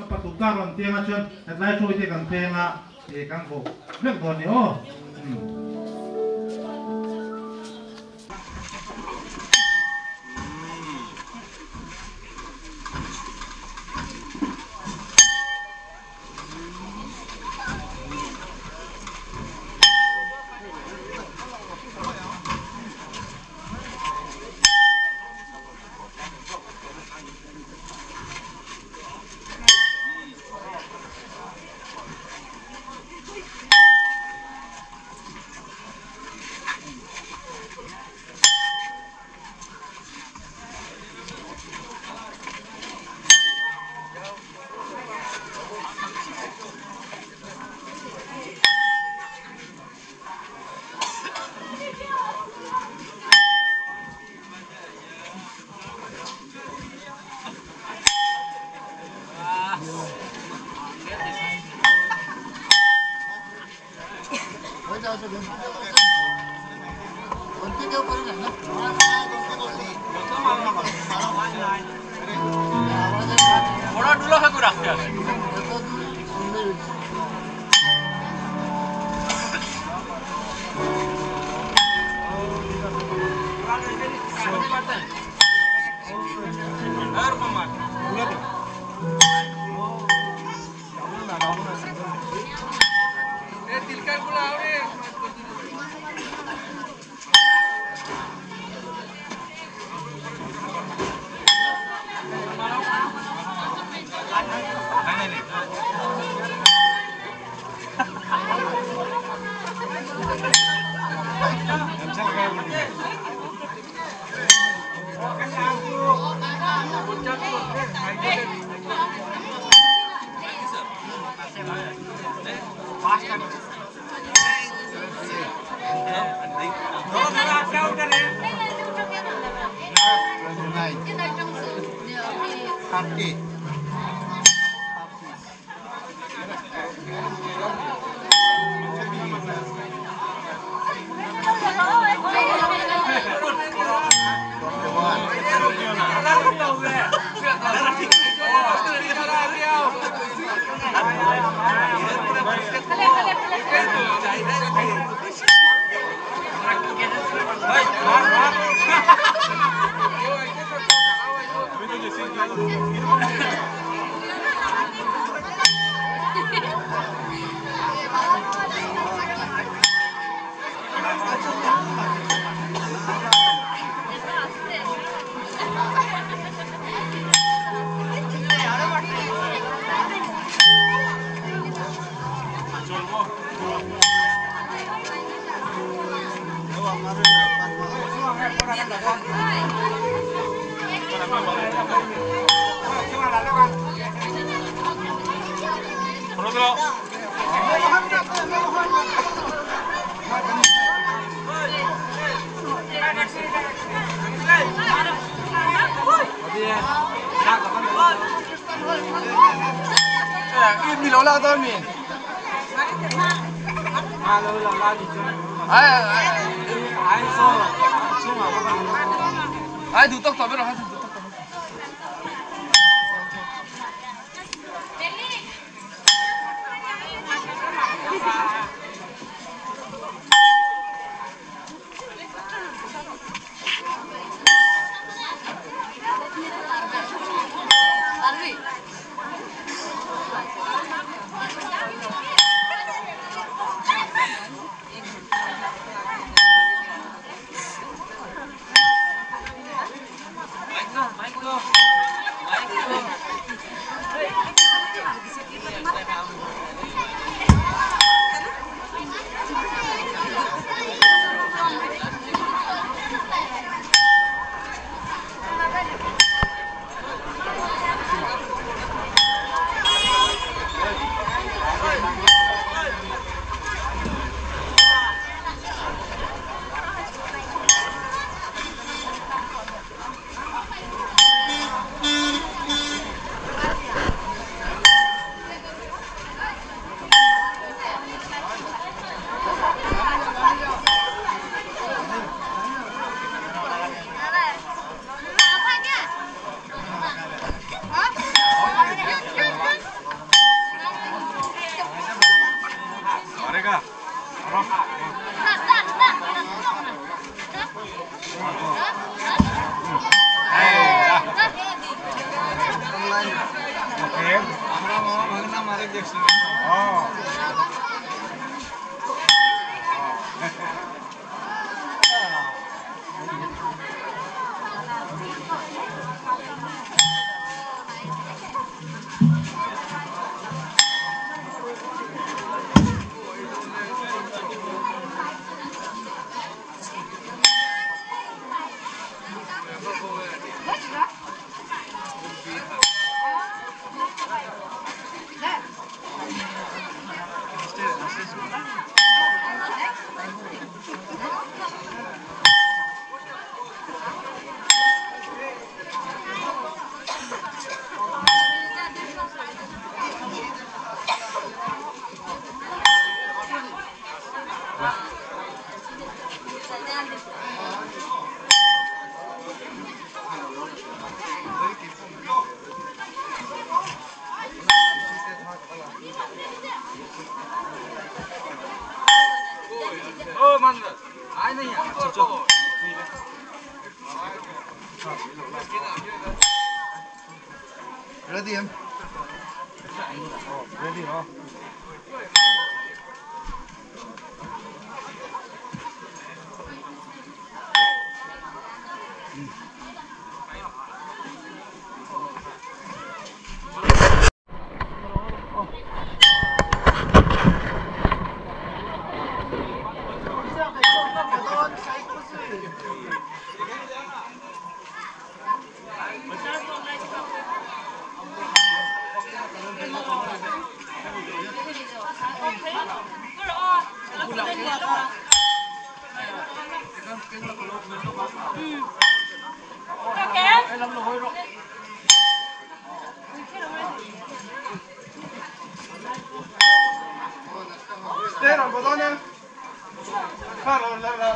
ปะตุการันเตียงอ่ะชวนเหตলাইช่วยที่กันเพลงอ่ะเอกังโบเรื่องตัวนี้โอ้বড় ডুলো হাকু রাখতে আছে আর মামা Ready em. Ready hả?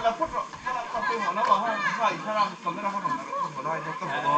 la foto, la parte no, no, no, no, no, no, no, no, no, no, no, no,